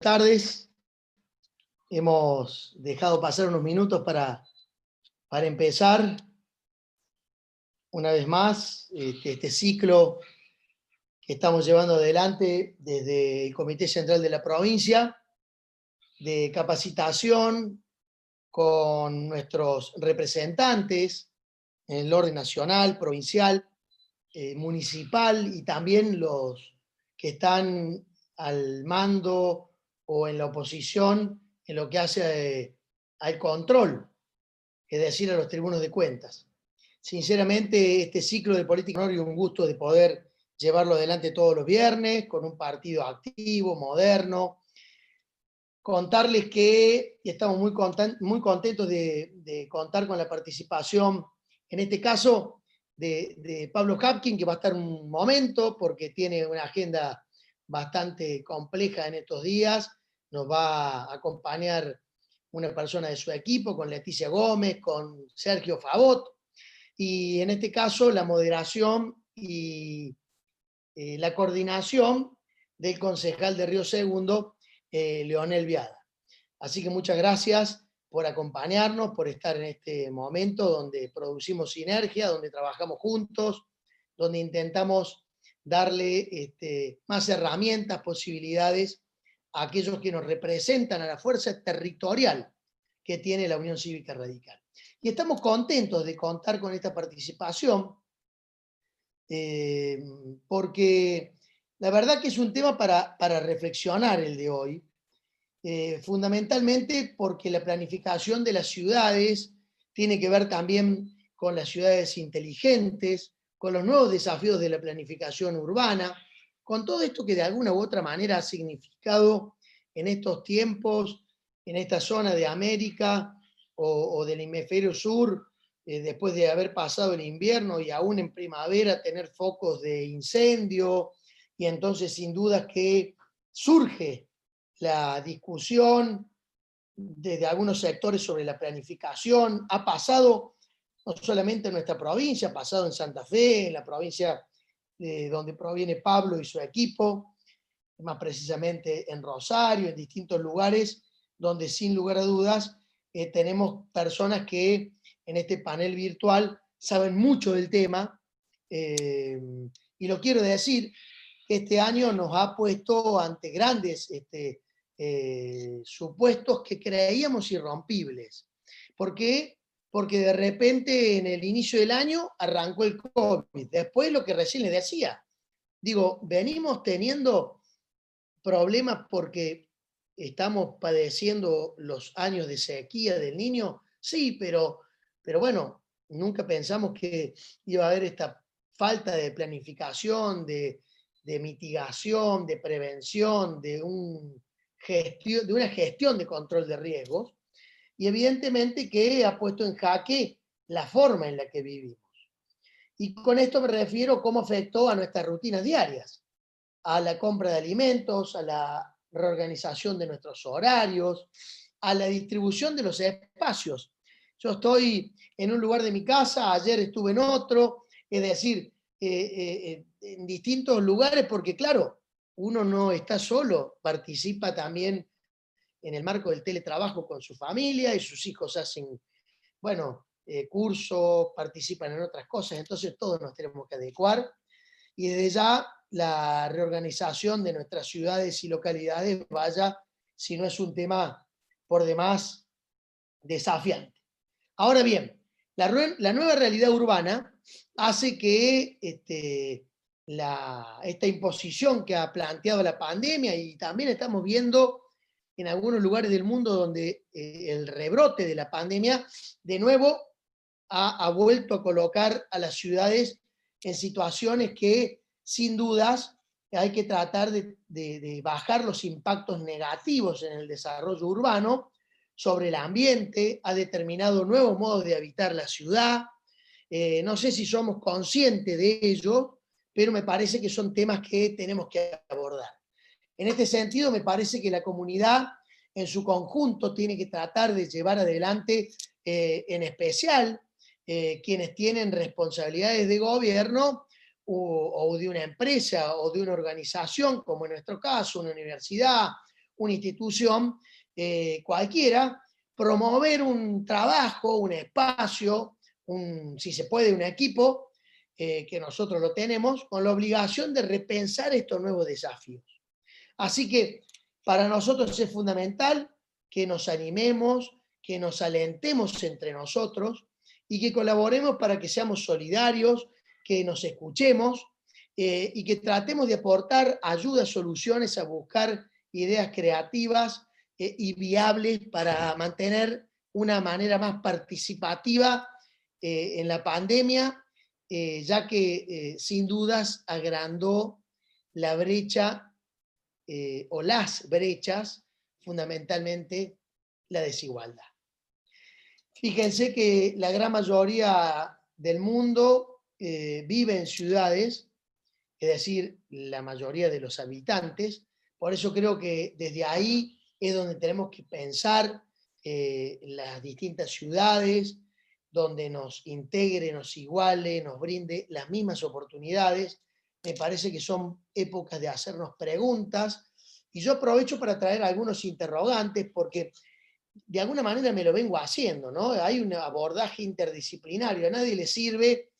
tardes. Hemos dejado pasar unos minutos para empezar una vez más este ciclo que estamos llevando adelante desde el Comité Central de la provincia de capacitación con nuestros representantes en el orden nacional, provincial, municipal y también los que están al mando o en la oposición en lo que hace al control, es decir, a los tribunos de cuentas. Sinceramente, este ciclo de política honor y un gusto de poder llevarlo adelante todos los viernes, con un partido activo, moderno. Contarles que estamos muy contentos de contar con la participación, en este caso, de Pablo Hapkin, que va a estar un momento, porque tiene una agenda bastante compleja en estos días. Nos va a acompañar una persona de su equipo, con Leticia Gómez, con Sergio Favot, y en este caso la moderación y la coordinación del concejal de Río Segundo, Leonel Viada. Así que muchas gracias por acompañarnos, por estar en este momento donde producimos sinergia, donde trabajamos juntos, donde intentamos darle más herramientas, posibilidades a aquellos que nos representan, a la fuerza territorial que tiene la Unión Cívica Radical. Y estamos contentos de contar con esta participación, porque la verdad que es un tema para reflexionar el de hoy, fundamentalmente porque la planificación de las ciudades tiene que ver también con las ciudades inteligentes, con los nuevos desafíos de la planificación urbana, con todo esto que de alguna u otra manera ha significado en estos tiempos, en esta zona de América o del hemisferio sur, después de haber pasado el invierno y aún en primavera tener focos de incendio, y entonces sin duda que surge la discusión desde algunos sectores sobre la planificación. Ha pasado no solamente en nuestra provincia, ha pasado en Santa Fe, en la provincia de donde proviene Pablo y su equipo, más precisamente en Rosario, en distintos lugares donde sin lugar a dudas tenemos personas que en este panel virtual saben mucho del tema, y lo quiero decir, que este año nos ha puesto ante grandes supuestos que creíamos irrompibles. ¿Por qué? Porque de repente en el inicio del año arrancó el COVID. Después lo que recién les decía, digo, venimos teniendo problemas porque estamos padeciendo los años de sequía del Niño, sí, pero bueno, nunca pensamos que iba a haber esta falta de planificación, de mitigación, de prevención, de una gestión de control de riesgos, y evidentemente que ha puesto en jaque la forma en la que vivimos. Y con esto me refiero a cómo afectó a nuestras rutinas diarias, a la compra de alimentos, a la reorganización de nuestros horarios, a la distribución de los espacios. Yo estoy en un lugar de mi casa, ayer estuve en otro, es decir, en distintos lugares, porque claro, uno no está solo, participa también en el marco del teletrabajo con su familia y sus hijos hacen, bueno, cursos, participan en otras cosas, entonces todos nos tenemos que adecuar, y desde ya la reorganización de nuestras ciudades y localidades, vaya, si no es un tema por demás desafiante. Ahora bien, la nueva realidad urbana hace que esta imposición que ha planteado la pandemia, y también estamos viendo en algunos lugares del mundo donde el rebrote de la pandemia de nuevo ha vuelto a colocar a las ciudades en situaciones que sin dudas hay que tratar de bajar los impactos negativos en el desarrollo urbano sobre el ambiente, ha determinado nuevos modos de habitar la ciudad. No sé si somos conscientes de ello, pero me parece que son temas que tenemos que abordar. En este sentido, me parece que la comunidad en su conjunto tiene que tratar de llevar adelante, en especial, quienes tienen responsabilidades de gobierno o de una empresa o de una organización, como en nuestro caso, una universidad, una institución cualquiera, promover un trabajo, un espacio, si se puede, un equipo, que nosotros lo tenemos, con la obligación de repensar estos nuevos desafíos. Así que para nosotros es fundamental que nos animemos, que nos alentemos entre nosotros y que colaboremos para que seamos solidarios, que nos escuchemos y que tratemos de aportar ayudas, soluciones, a buscar ideas creativas y viables para mantener una manera más participativa en la pandemia, ya que sin dudas agrandó la brecha o las brechas, fundamentalmente la desigualdad. Fíjense que la gran mayoría del mundo vive en ciudades, es decir, la mayoría de los habitantes. Por eso creo que desde ahí es donde tenemos que pensar las distintas ciudades, donde nos integre, nos iguale, nos brinde las mismas oportunidades. Me parece que son épocas de hacernos preguntas, y yo aprovecho para traer algunos interrogantes, porque de alguna manera me lo vengo haciendo, ¿no? Hay un abordaje interdisciplinario, a nadie le sirve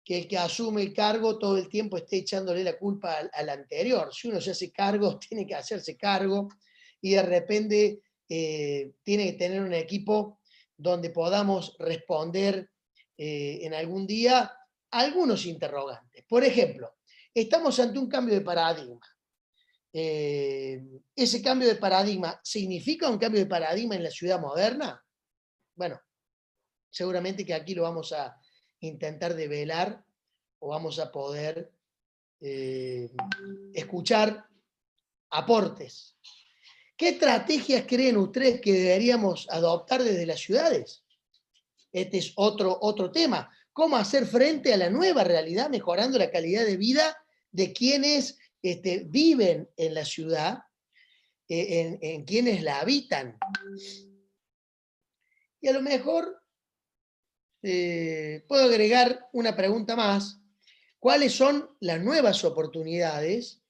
que el que asume el cargo todo el tiempo esté echándole la culpa al anterior. Si uno se hace cargo, tiene que hacerse cargo, y de repente tiene que tener un equipo donde podamos responder en algún día algunos interrogantes. Por ejemplo, estamos ante un cambio de paradigma. ¿Ese cambio de paradigma significa un cambio de paradigma en la ciudad moderna? Bueno, seguramente que aquí lo vamos a intentar develar, o vamos a poder escuchar aportes. ¿Qué estrategias creen ustedes que deberíamos adoptar desde las ciudades? Este es otro tema. ¿Cómo hacer frente a la nueva realidad, mejorando la calidad de vida de quienes viven en la ciudad, en quienes la habitan? Y a lo mejor puedo agregar una pregunta más. ¿Cuáles son las nuevas oportunidades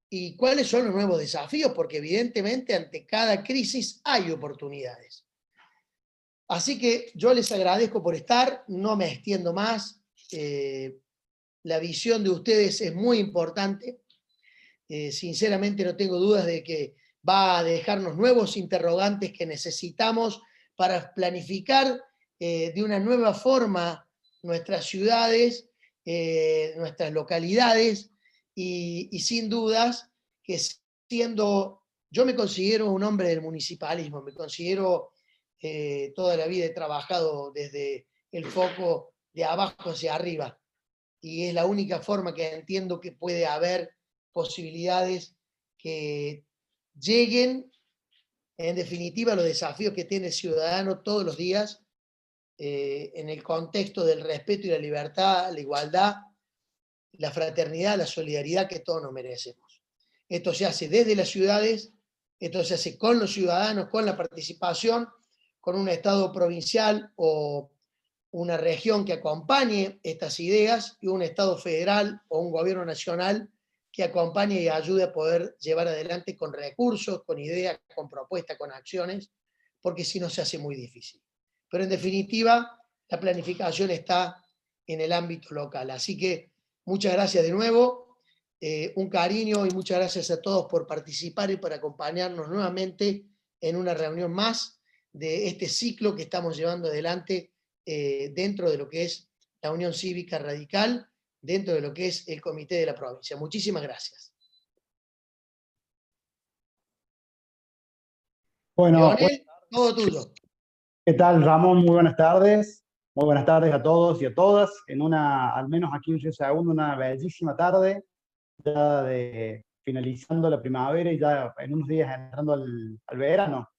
y cuáles son los nuevos desafíos? Porque evidentemente ante cada crisis hay oportunidades. Así que yo les agradezco por estar, no me extiendo más. La visión de ustedes es muy importante. Sinceramente no tengo dudas de que va a dejarnos nuevos interrogantes que necesitamos para planificar de una nueva forma nuestras ciudades, nuestras localidades, y sin dudas que yo me considero un hombre del municipalismo, me considero toda la vida he trabajado desde el foco de abajo hacia arriba, y es la única forma que entiendo que puede haber posibilidades que lleguen, en definitiva, a los desafíos que tiene el ciudadano todos los días, en el contexto del respeto y la libertad, la igualdad, la fraternidad, la solidaridad que todos nos merecemos. Esto se hace desde las ciudades, esto se hace con los ciudadanos, con la participación, con un Estado provincial o una región que acompañe estas ideas, y un Estado federal o un gobierno nacional que acompañe y ayude a poder llevar adelante con recursos, con ideas, con propuestas, con acciones, porque si no se hace muy difícil. Pero en definitiva, la planificación está en el ámbito local. Así que muchas gracias de nuevo, un cariño, y muchas gracias a todos por participar y por acompañarnos nuevamente en una reunión más de este ciclo que estamos llevando adelante dentro de lo que es la Unión Cívica Radical, dentro de lo que es el Comité de la Provincia. Muchísimas gracias. Bueno, Leonel, todo tuyo. ¿qué tal, Ramón? Muy buenas tardes. Muy buenas tardes a todos y a todas. En al menos aquí en Río Segundo, una bellísima tarde, ya finalizando la primavera y ya en unos días entrando al verano.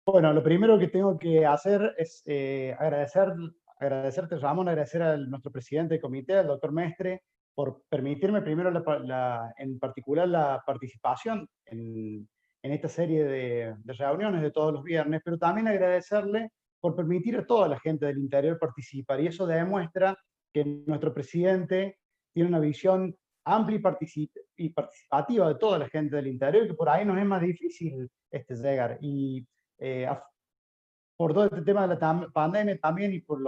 Bueno, lo primero que tengo que hacer es agradecerte, Ramón, agradecer a nuestro presidente del comité, al doctor Mestre, por permitirme primero en particular la participación en esta serie de reuniones de todos los viernes, pero también agradecerle por permitir a toda la gente del interior participar, y eso demuestra que nuestro presidente tiene una visión amplia y participativa de toda la gente del interior, que por ahí nos es más difícil llegar. Y por todo este tema de la pandemia también, y por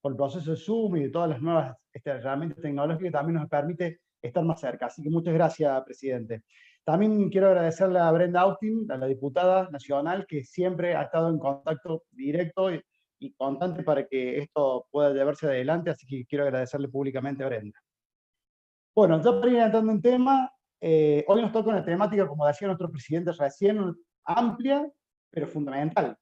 el proceso de Zoom y de todas las nuevas herramientas tecnológicas, también nos permite estar más cerca. Así que muchas gracias, presidente. También quiero agradecerle a Brenda Austin, a la diputada nacional, que siempre ha estado en contacto directo y constante para que esto pueda llevarse adelante, así que quiero agradecerle públicamente a Brenda. Bueno, ya para ir entrando en tema, hoy nos toca una temática, como decía nuestro presidente recién, amplia, pero fundamental.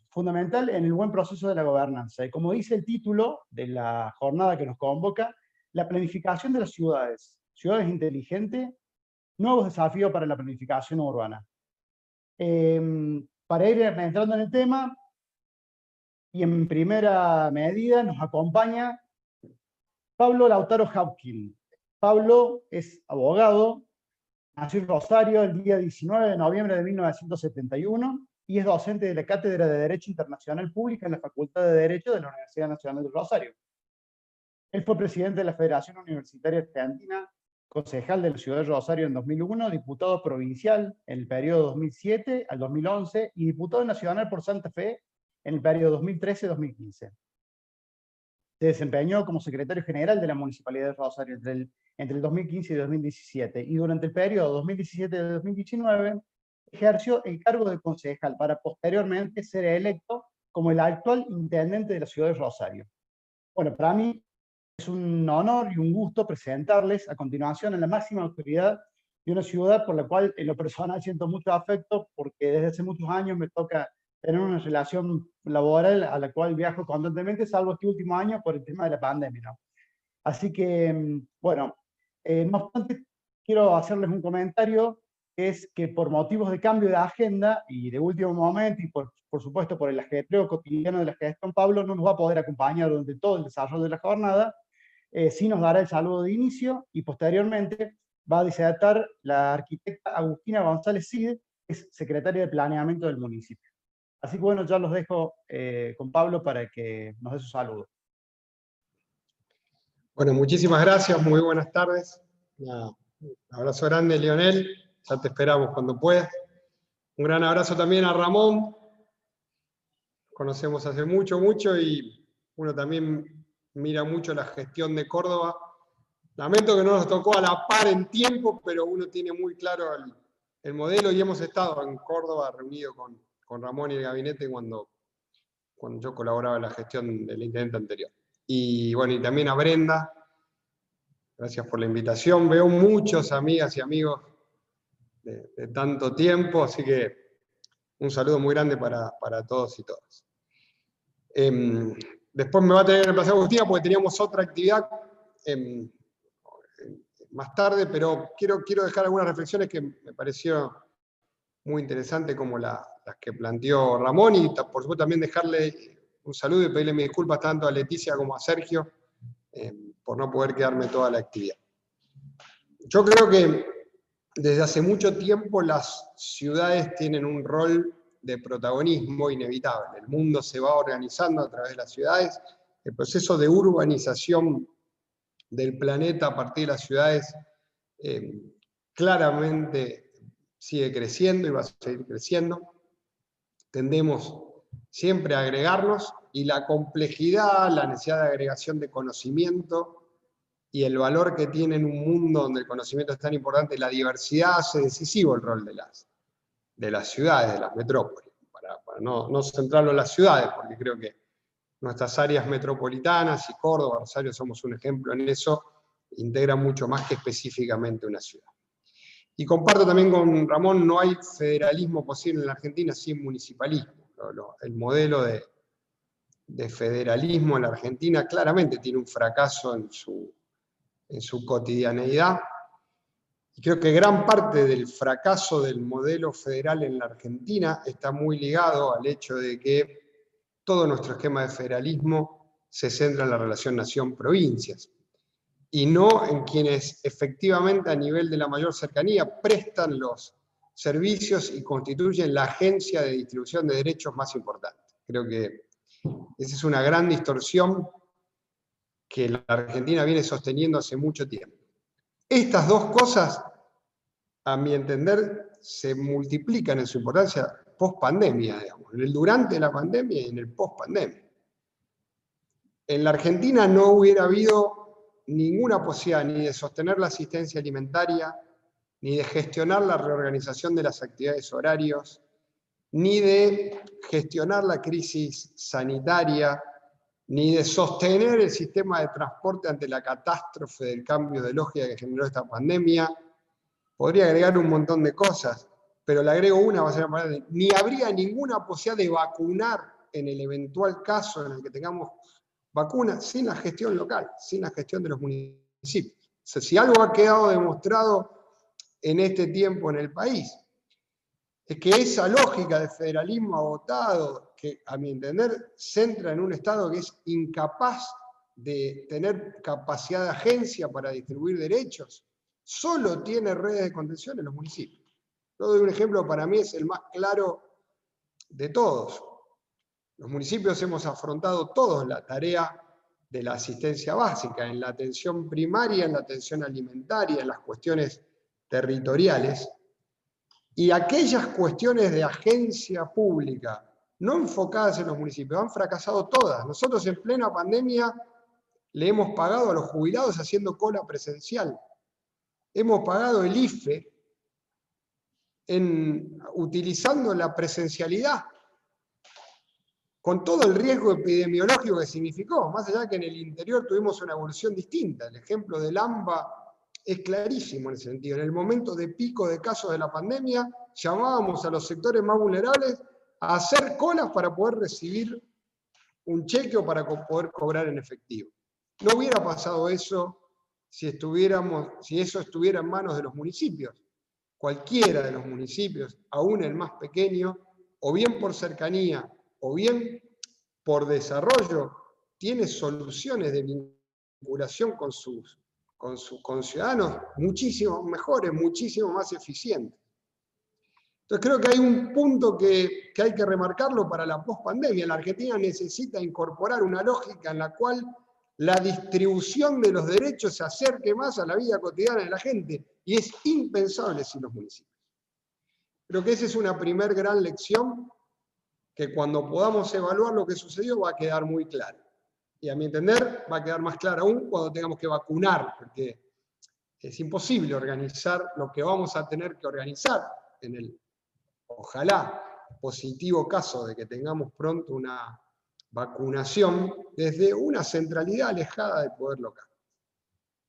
Fundamental en el buen proceso de la gobernanza. Y como dice el título de la jornada que nos convoca, la planificación de las ciudades. Ciudades inteligentes, nuevos desafíos para la planificación urbana. Para ir entrando en el tema, y en primera medida nos acompaña Pablo Lautaro Haukin. Pablo es abogado, nació en Rosario el día 19 de noviembre de 1971 y es docente de la Cátedra de Derecho Internacional Pública en la Facultad de Derecho de la Universidad Nacional de Rosario. Él fue presidente de la Federación Universitaria Argentina, concejal de la ciudad de Rosario en 2001, diputado provincial en el periodo 2007 al 2011 y diputado nacional por Santa Fe en el periodo 2013-2015. Se desempeñó como secretario general de la Municipalidad de Rosario entre el 2015 y 2017, y durante el periodo 2017-2019 ejerció el cargo de concejal para posteriormente ser electo como el actual intendente de la ciudad de Rosario. Bueno, para mí es un honor y un gusto presentarles a continuación a la máxima autoridad de una ciudad por la cual en lo personal siento mucho afecto, porque desde hace muchos años me toca tener una relación laboral a la cual viajo constantemente, salvo este último año por el tema de la pandemia, ¿no? Así que, bueno, no obstante, quiero hacerles un comentario, que es que por motivos de cambio de agenda y de último momento, y por supuesto por el ajetreo cotidiano de la gestión, Pablo no nos va a poder acompañar durante todo el desarrollo de la jornada. Sí nos dará el saludo de inicio y posteriormente va a disertar la arquitecta Agustina González Cid, que es secretaria de Planeamiento del municipio. Así que bueno, ya los dejo con Pablo para que nos dé su saludo. Bueno, muchísimas gracias, muy buenas tardes. Un abrazo grande, Leonel, ya te esperamos cuando puedas. Un gran abrazo también a Ramón, conocemos hace mucho, y uno también mira mucho la gestión de Córdoba. Lamento que no nos tocó a la par en tiempo, pero uno tiene muy claro el modelo, y hemos estado en Córdoba reunido con Ramón y el gabinete cuando yo colaboraba en la gestión del intendente anterior. Y bueno, y también a Brenda, gracias por la invitación. Veo muchos amigas y amigos de tanto tiempo, así que un saludo muy grande para todos y todas. Después me va a tener que reemplazar Agustina porque teníamos otra actividad más tarde, pero quiero dejar algunas reflexiones que me pareció muy interesantes, como las que planteó Ramón, y por supuesto también dejarle un saludo y pedirle mis disculpas tanto a Leticia como a Sergio por no poder quedarme toda la actividad. Yo creo que desde hace mucho tiempo las ciudades tienen un rol de protagonismo inevitable. El mundo se va organizando a través de las ciudades. El proceso de urbanización del planeta a partir de las ciudades claramente sigue creciendo y va a seguir creciendo. Tendemos siempre a agregarnos, y la complejidad, la necesidad de agregación de conocimiento y el valor que tiene en un mundo donde el conocimiento es tan importante, la diversidad hace decisivo el rol de las ciudades, de las metrópolis, para no centrarlo en las ciudades, porque creo que nuestras áreas metropolitanas y Córdoba, Rosario, somos un ejemplo en eso, integran mucho más que específicamente una ciudad. Y comparto también con Ramón, no hay federalismo posible en la Argentina sin municipalismo. El modelo de federalismo en la Argentina claramente tiene un fracaso en su cotidianeidad. Y creo que gran parte del fracaso del modelo federal en la Argentina está muy ligado al hecho de que todo nuestro esquema de federalismo se centra en la relación nación-provincias, y no en quienes efectivamente a nivel de la mayor cercanía prestan los servicios y constituyen la agencia de distribución de derechos más importante. Creo que esa es una gran distorsión que la Argentina viene sosteniendo hace mucho tiempo. Estas dos cosas, a mi entender, se multiplican en su importancia post-pandemia, digamos, en el durante la pandemia y en el post-pandemia. En la Argentina no hubiera habido ninguna posibilidad ni de sostener la asistencia alimentaria, ni de gestionar la reorganización de las actividades horarios, ni de gestionar la crisis sanitaria, ni de sostener el sistema de transporte ante la catástrofe del cambio de lógica que generó esta pandemia. Podría agregar un montón de cosas, pero le agrego una, va a ser ni habría ninguna posibilidad de vacunar en el eventual caso en el que tengamos vacunas sin la gestión local, sin la gestión de los municipios. O sea, si algo ha quedado demostrado en este tiempo en el país, es que esa lógica de federalismo agotado, que a mi entender centra en un Estado que es incapaz de tener capacidad de agencia para distribuir derechos, solo tiene redes de contención en los municipios. Yo doy un ejemplo, para mí es el más claro de todos. Los municipios hemos afrontado todos la tarea de la asistencia básica, en la atención primaria, en la atención alimentaria, en las cuestiones territoriales. Y aquellas cuestiones de agencia pública no enfocadas en los municipios han fracasado todas. Nosotros en plena pandemia le hemos pagado a los jubilados haciendo cola presencial. Hemos pagado el IFE utilizando la presencialidad, con todo el riesgo epidemiológico que significó, más allá de que en el interior tuvimos una evolución distinta. El ejemplo del AMBA es clarísimo en ese sentido. En el momento de pico de casos de la pandemia, llamábamos a los sectores más vulnerables a hacer colas para poder recibir un cheque o para poder cobrar en efectivo. No hubiera pasado eso si eso estuviera en manos de los municipios. Cualquiera de los municipios, aún el más pequeño, o bien por cercanía, o bien por desarrollo, tiene soluciones de vinculación con sus ciudadanos muchísimo mejores, muchísimo más eficientes. Entonces creo que hay un punto que hay que remarcarlo para la pospandemia. La Argentina necesita incorporar una lógica en la cual la distribución de los derechos se acerque más a la vida cotidiana de la gente, y es impensable sin los municipios. Creo que esa es una primer gran lección que cuando podamos evaluar lo que sucedió va a quedar muy claro. Y a mi entender va a quedar más claro aún cuando tengamos que vacunar, porque es imposible organizar lo que vamos a tener que organizar en el, ojalá, positivo caso de que tengamos pronto una vacunación desde una centralidad alejada del poder local.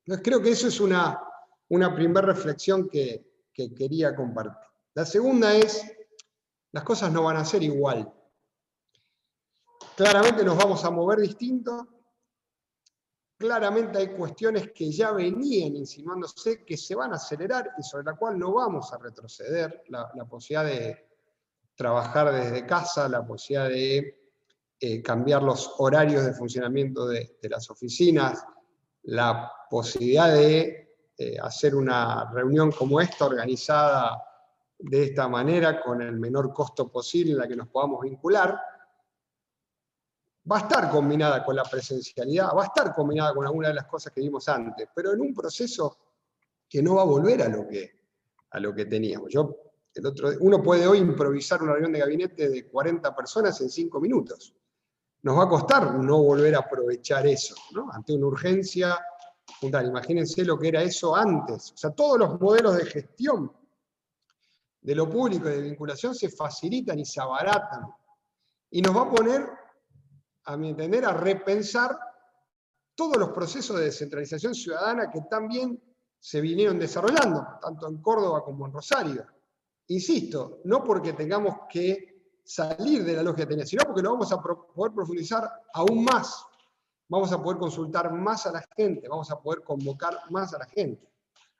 Entonces creo que eso es una primera reflexión que quería compartir. La segunda es, las cosas no van a ser igual. Claramente nos vamos a mover distinto. Claramente hay cuestiones que ya venían insinuándose que se van a acelerar y sobre la cual no vamos a retroceder. La posibilidad de trabajar desde casa, la posibilidad de cambiar los horarios de funcionamiento de las oficinas, la posibilidad de hacer una reunión como esta organizada de esta manera con el menor costo posible en la que nos podamos vincular, va a estar combinada con la presencialidad, va a estar combinada con alguna de las cosas que vimos antes, pero en un proceso que no va a volver a lo que teníamos. Uno puede hoy improvisar una reunión de gabinete de 40 personas en 5 minutos. Nos va a costar no volver a aprovechar eso, ¿no? Ante una urgencia puntual. Imagínense lo que era eso antes. O sea, todos los modelos de gestión de lo público y de vinculación se facilitan y se abaratan. Y nos va a poner, a mi entender, a repensar todos los procesos de descentralización ciudadana que también se vinieron desarrollando, tanto en Córdoba como en Rosario. Insisto, no porque tengamos que salir de la lógica que tenía, sino porque lo vamos a poder profundizar aún más. Vamos a poder consultar más a la gente, vamos a poder convocar más a la gente.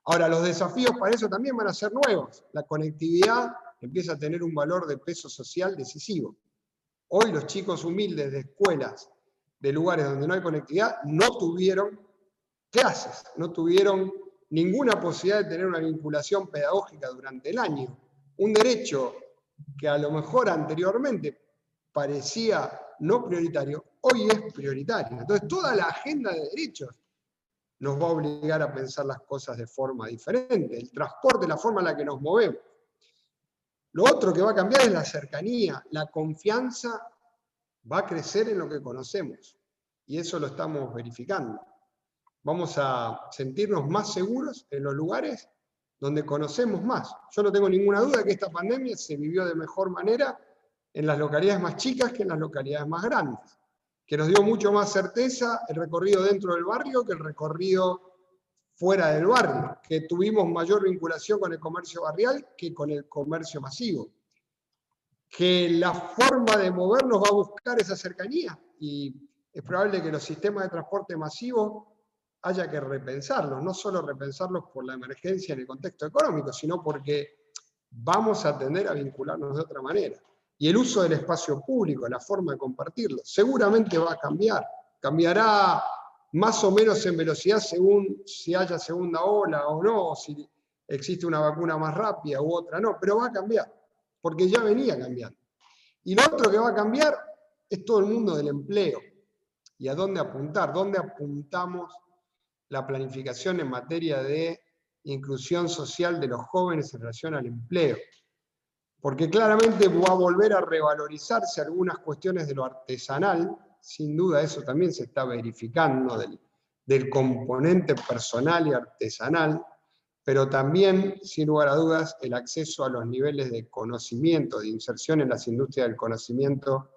Ahora, los desafíos para eso también van a ser nuevos. La conectividad empieza a tener un valor de peso social decisivo. Hoy los chicos humildes de escuelas, de lugares donde no hay conectividad, no tuvieron clases, no tuvieron ninguna posibilidad de tener una vinculación pedagógica durante el año. Un derecho que a lo mejor anteriormente parecía no prioritario, hoy es prioritario. Entonces toda la agenda de derechos nos va a obligar a pensar las cosas de forma diferente. El transporte, la forma en la que nos movemos. Lo otro que va a cambiar es la cercanía. La confianza va a crecer en lo que conocemos. Y eso lo estamos verificando. Vamos a sentirnos más seguros en los lugares donde conocemos más. Yo no tengo ninguna duda que esta pandemia se vivió de mejor manera en las localidades más chicas que en las localidades más grandes, que nos dio mucho más certeza el recorrido dentro del barrio que el recorrido fuera del barrio, que tuvimos mayor vinculación con el comercio barrial que con el comercio masivo, que la forma de movernos va a buscar esa cercanía, y es probable que los sistemas de transporte masivo haya que repensarlos, no solo repensarlos por la emergencia en el contexto económico, sino porque vamos a tender a vincularnos de otra manera. Y el uso del espacio público, la forma de compartirlo, seguramente va a cambiar. Cambiará más o menos en velocidad según si haya segunda ola o no, o si existe una vacuna más rápida u otra no, pero va a cambiar, porque ya venía cambiando. Y lo otro que va a cambiar es todo el mundo del empleo. ¿Y a dónde apuntar? ¿Dónde apuntamos la planificación en materia de inclusión social de los jóvenes en relación al empleo? Porque claramente va a volver a revalorizarse algunas cuestiones de lo artesanal, sin duda eso también se está verificando, del componente personal y artesanal, pero también, sin lugar a dudas, el acceso a los niveles de conocimiento, de inserción en las industrias del conocimiento,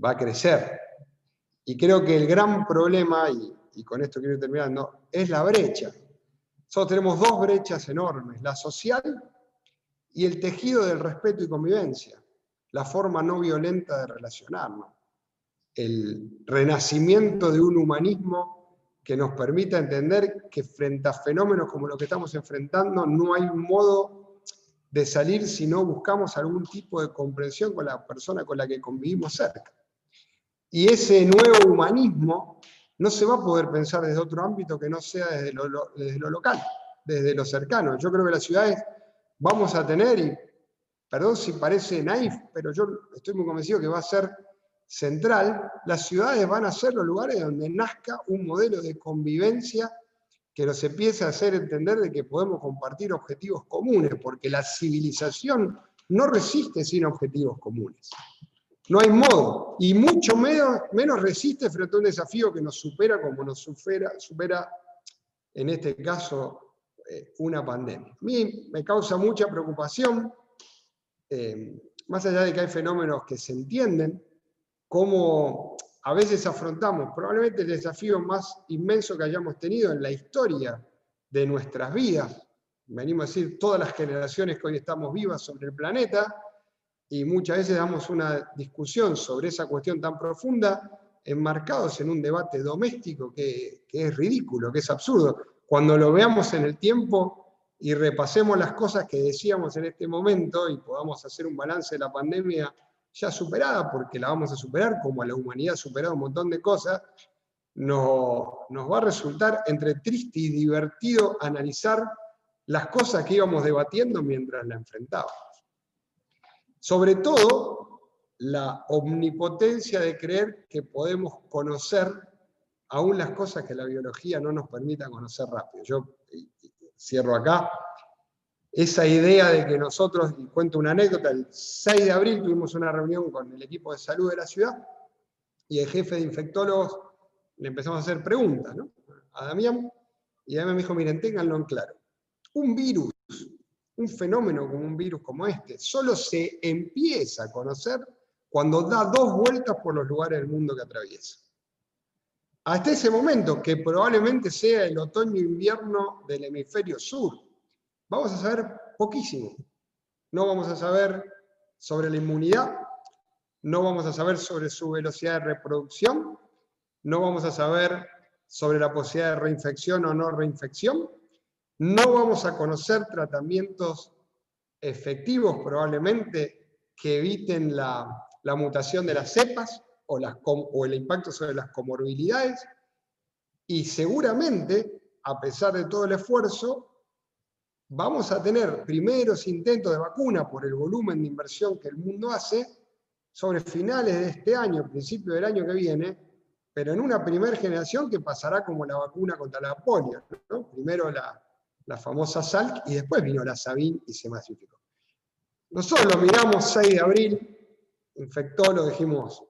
va a crecer. Y creo que el gran problema, y con esto quiero ir terminando, es la brecha. Nosotros tenemos dos brechas enormes, la social y el tejido del respeto y convivencia, la forma no violenta de relacionarnos, el renacimiento de un humanismo que nos permita entender que frente a fenómenos como los que estamos enfrentando no hay modo de salir si no buscamos algún tipo de comprensión con la persona con la que convivimos cerca. Y ese nuevo humanismo no se va a poder pensar desde otro ámbito que no sea desde lo local, desde lo cercano. Yo creo que las ciudades vamos a tener, y perdón si parece naif, pero yo estoy muy convencido que va a ser central, las ciudades van a ser los lugares donde nazca un modelo de convivencia que nos empiece a hacer entender de que podemos compartir objetivos comunes, porque la civilización no resiste sin objetivos comunes. No hay modo, y mucho menos resiste frente a un desafío que nos supera como nos supera en este caso una pandemia. A mí me causa mucha preocupación, más allá de que hay fenómenos que se entienden, cómo a veces afrontamos probablemente el desafío más inmenso que hayamos tenido en la historia de nuestras vidas, venimos a decir todas las generaciones que hoy estamos vivas sobre el planeta, y muchas veces damos una discusión sobre esa cuestión tan profunda, enmarcados en un debate doméstico que es ridículo, que es absurdo. Cuando lo veamos en el tiempo y repasemos las cosas que decíamos en este momento y podamos hacer un balance de la pandemia ya superada, porque la vamos a superar, como la humanidad ha superado un montón de cosas, nos va a resultar entre triste y divertido analizar las cosas que íbamos debatiendo mientras la enfrentábamos. Sobre todo, la omnipotencia de creer que podemos conocer aún las cosas que la biología no nos permita conocer rápido. Yo cierro acá. Esa idea de que nosotros, y cuento una anécdota, el 6 de abril tuvimos una reunión con el equipo de salud de la ciudad y el jefe de infectólogos le empezamos a hacer preguntas, ¿no?, a Damián, y Damián me dijo, miren, ténganlo en claro, un virus, un fenómeno como un virus como este, solo se empieza a conocer cuando da 2 vueltas por los lugares del mundo que atraviesa. Hasta ese momento, que probablemente sea el otoño-invierno del hemisferio sur, vamos a saber poquísimo. No vamos a saber sobre la inmunidad, no vamos a saber sobre su velocidad de reproducción, no vamos a saber sobre la posibilidad de reinfección o no reinfección, no vamos a conocer tratamientos efectivos probablemente que eviten la mutación de las cepas o el impacto sobre las comorbilidades, y seguramente, a pesar de todo el esfuerzo, vamos a tener primeros intentos de vacuna por el volumen de inversión que el mundo hace sobre finales de este año, principio del año que viene, pero en una primera generación que pasará como la vacuna contra la polio, ¿no? Primero la famosa Salk y después vino la Sabin y se masificó. Nosotros lo miramos 6 de abril, infectólogos, dijimos,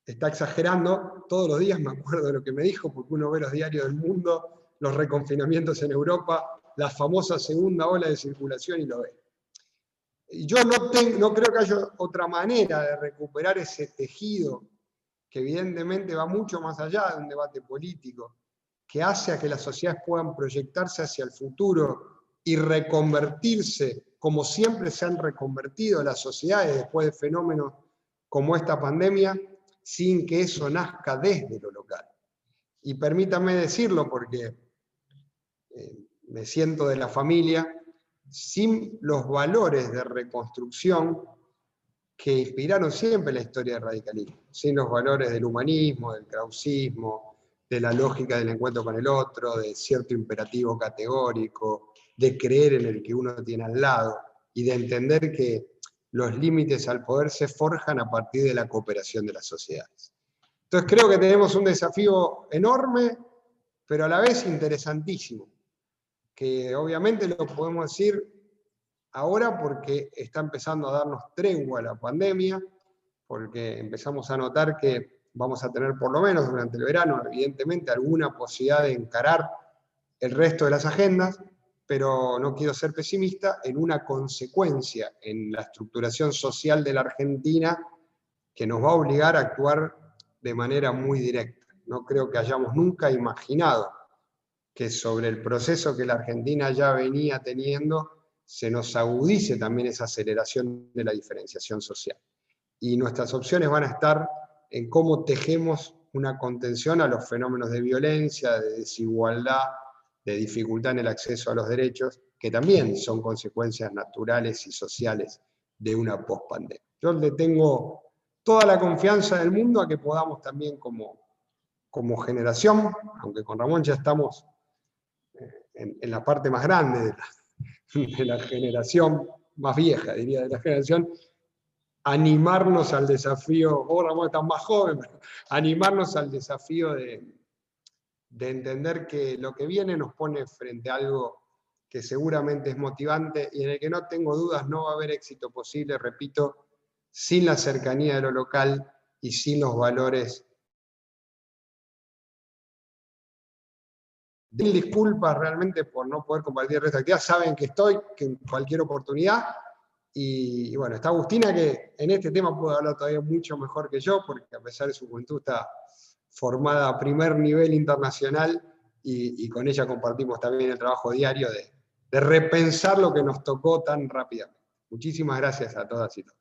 está exagerando, todos los días me acuerdo de lo que me dijo, porque uno ve los diarios del mundo, los reconfinamientos en Europa, la famosa segunda ola de circulación y lo ve. Y yo no creo que haya otra manera de recuperar ese tejido que evidentemente va mucho más allá de un debate político, que hace a que las sociedades puedan proyectarse hacia el futuro y reconvertirse, como siempre se han reconvertido las sociedades después de fenómenos como esta pandemia, sin que eso nazca desde lo local. Y permítame decirlo porque me siento de la familia, sin los valores de reconstrucción que inspiraron siempre la historia del radicalismo, sin los valores del humanismo, del krausismo, de la lógica del encuentro con el otro, de cierto imperativo categórico, de creer en el que uno tiene al lado y de entender que los límites al poder se forjan a partir de la cooperación de las sociedades. Entonces creo que tenemos un desafío enorme, pero a la vez interesantísimo, que obviamente lo podemos decir ahora porque está empezando a darnos tregua la pandemia, porque empezamos a notar que vamos a tener por lo menos durante el verano, evidentemente, alguna posibilidad de encarar el resto de las agendas, pero no quiero ser pesimista, en una consecuencia en la estructuración social de la Argentina que nos va a obligar a actuar de manera muy directa. No creo que hayamos nunca imaginado que sobre el proceso que la Argentina ya venía teniendo se nos agudice también esa aceleración de la diferenciación social. Y nuestras opciones van a estar en cómo tejemos una contención a los fenómenos de violencia, de desigualdad, de dificultad en el acceso a los derechos, que también son consecuencias naturales y sociales de una pospandemia. Yo le tengo toda la confianza del mundo a que podamos también como generación, aunque con Ramón ya estamos en la parte más grande de la generación, más vieja diría, de la generación, animarnos al desafío, vos Ramón estás más joven, pero animarnos al desafío de entender que lo que viene nos pone frente a algo que seguramente es motivante y en el que no tengo dudas no va a haber éxito posible, repito, sin la cercanía de lo local y sin los valores. Mil disculpas realmente por no poder compartir el resto de actividad, saben que estoy, que en cualquier oportunidad. Y bueno, está Agustina, que en este tema puede hablar todavía mucho mejor que yo, porque a pesar de su juventud está formada a primer nivel internacional y con ella compartimos también el trabajo diario de repensar lo que nos tocó tan rápidamente. Muchísimas gracias a todas y todos.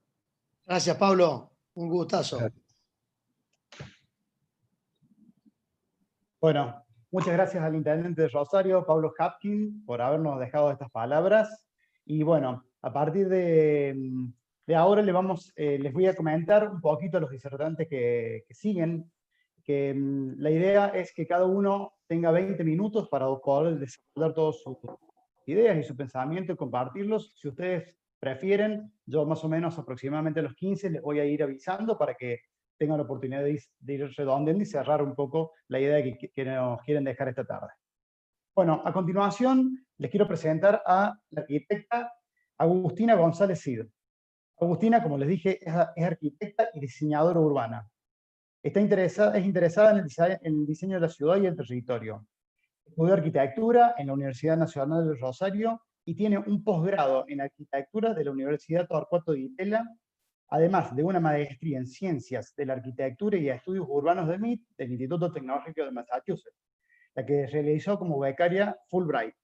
Gracias, Pablo. Un gustazo. Gracias. Bueno, muchas gracias al intendente de Rosario, Pablo Hapkin, por habernos dejado estas palabras. Y bueno, a partir de ahora les voy a comentar un poquito a los disertantes que siguen, que la idea es que cada uno tenga 20 minutos para poder desarrollar todas sus ideas y su pensamiento y compartirlos. Si ustedes prefieren, yo más o menos aproximadamente a los 15 les voy a ir avisando para que tengan la oportunidad de ir redondeando y cerrar un poco la idea que nos quieren dejar esta tarde. Bueno, a continuación les quiero presentar a la arquitecta Agustina González Cid. Agustina, como les dije, es arquitecta y diseñadora urbana. Es interesada en el diseño de la ciudad y el territorio. Estudió arquitectura en la Universidad Nacional de Rosario y tiene un posgrado en arquitectura de la Universidad Torcuato Di Tella, además de una maestría en Ciencias de la Arquitectura y Estudios Urbanos de MIT, del Instituto Tecnológico de Massachusetts, la que realizó como becaria Fulbright.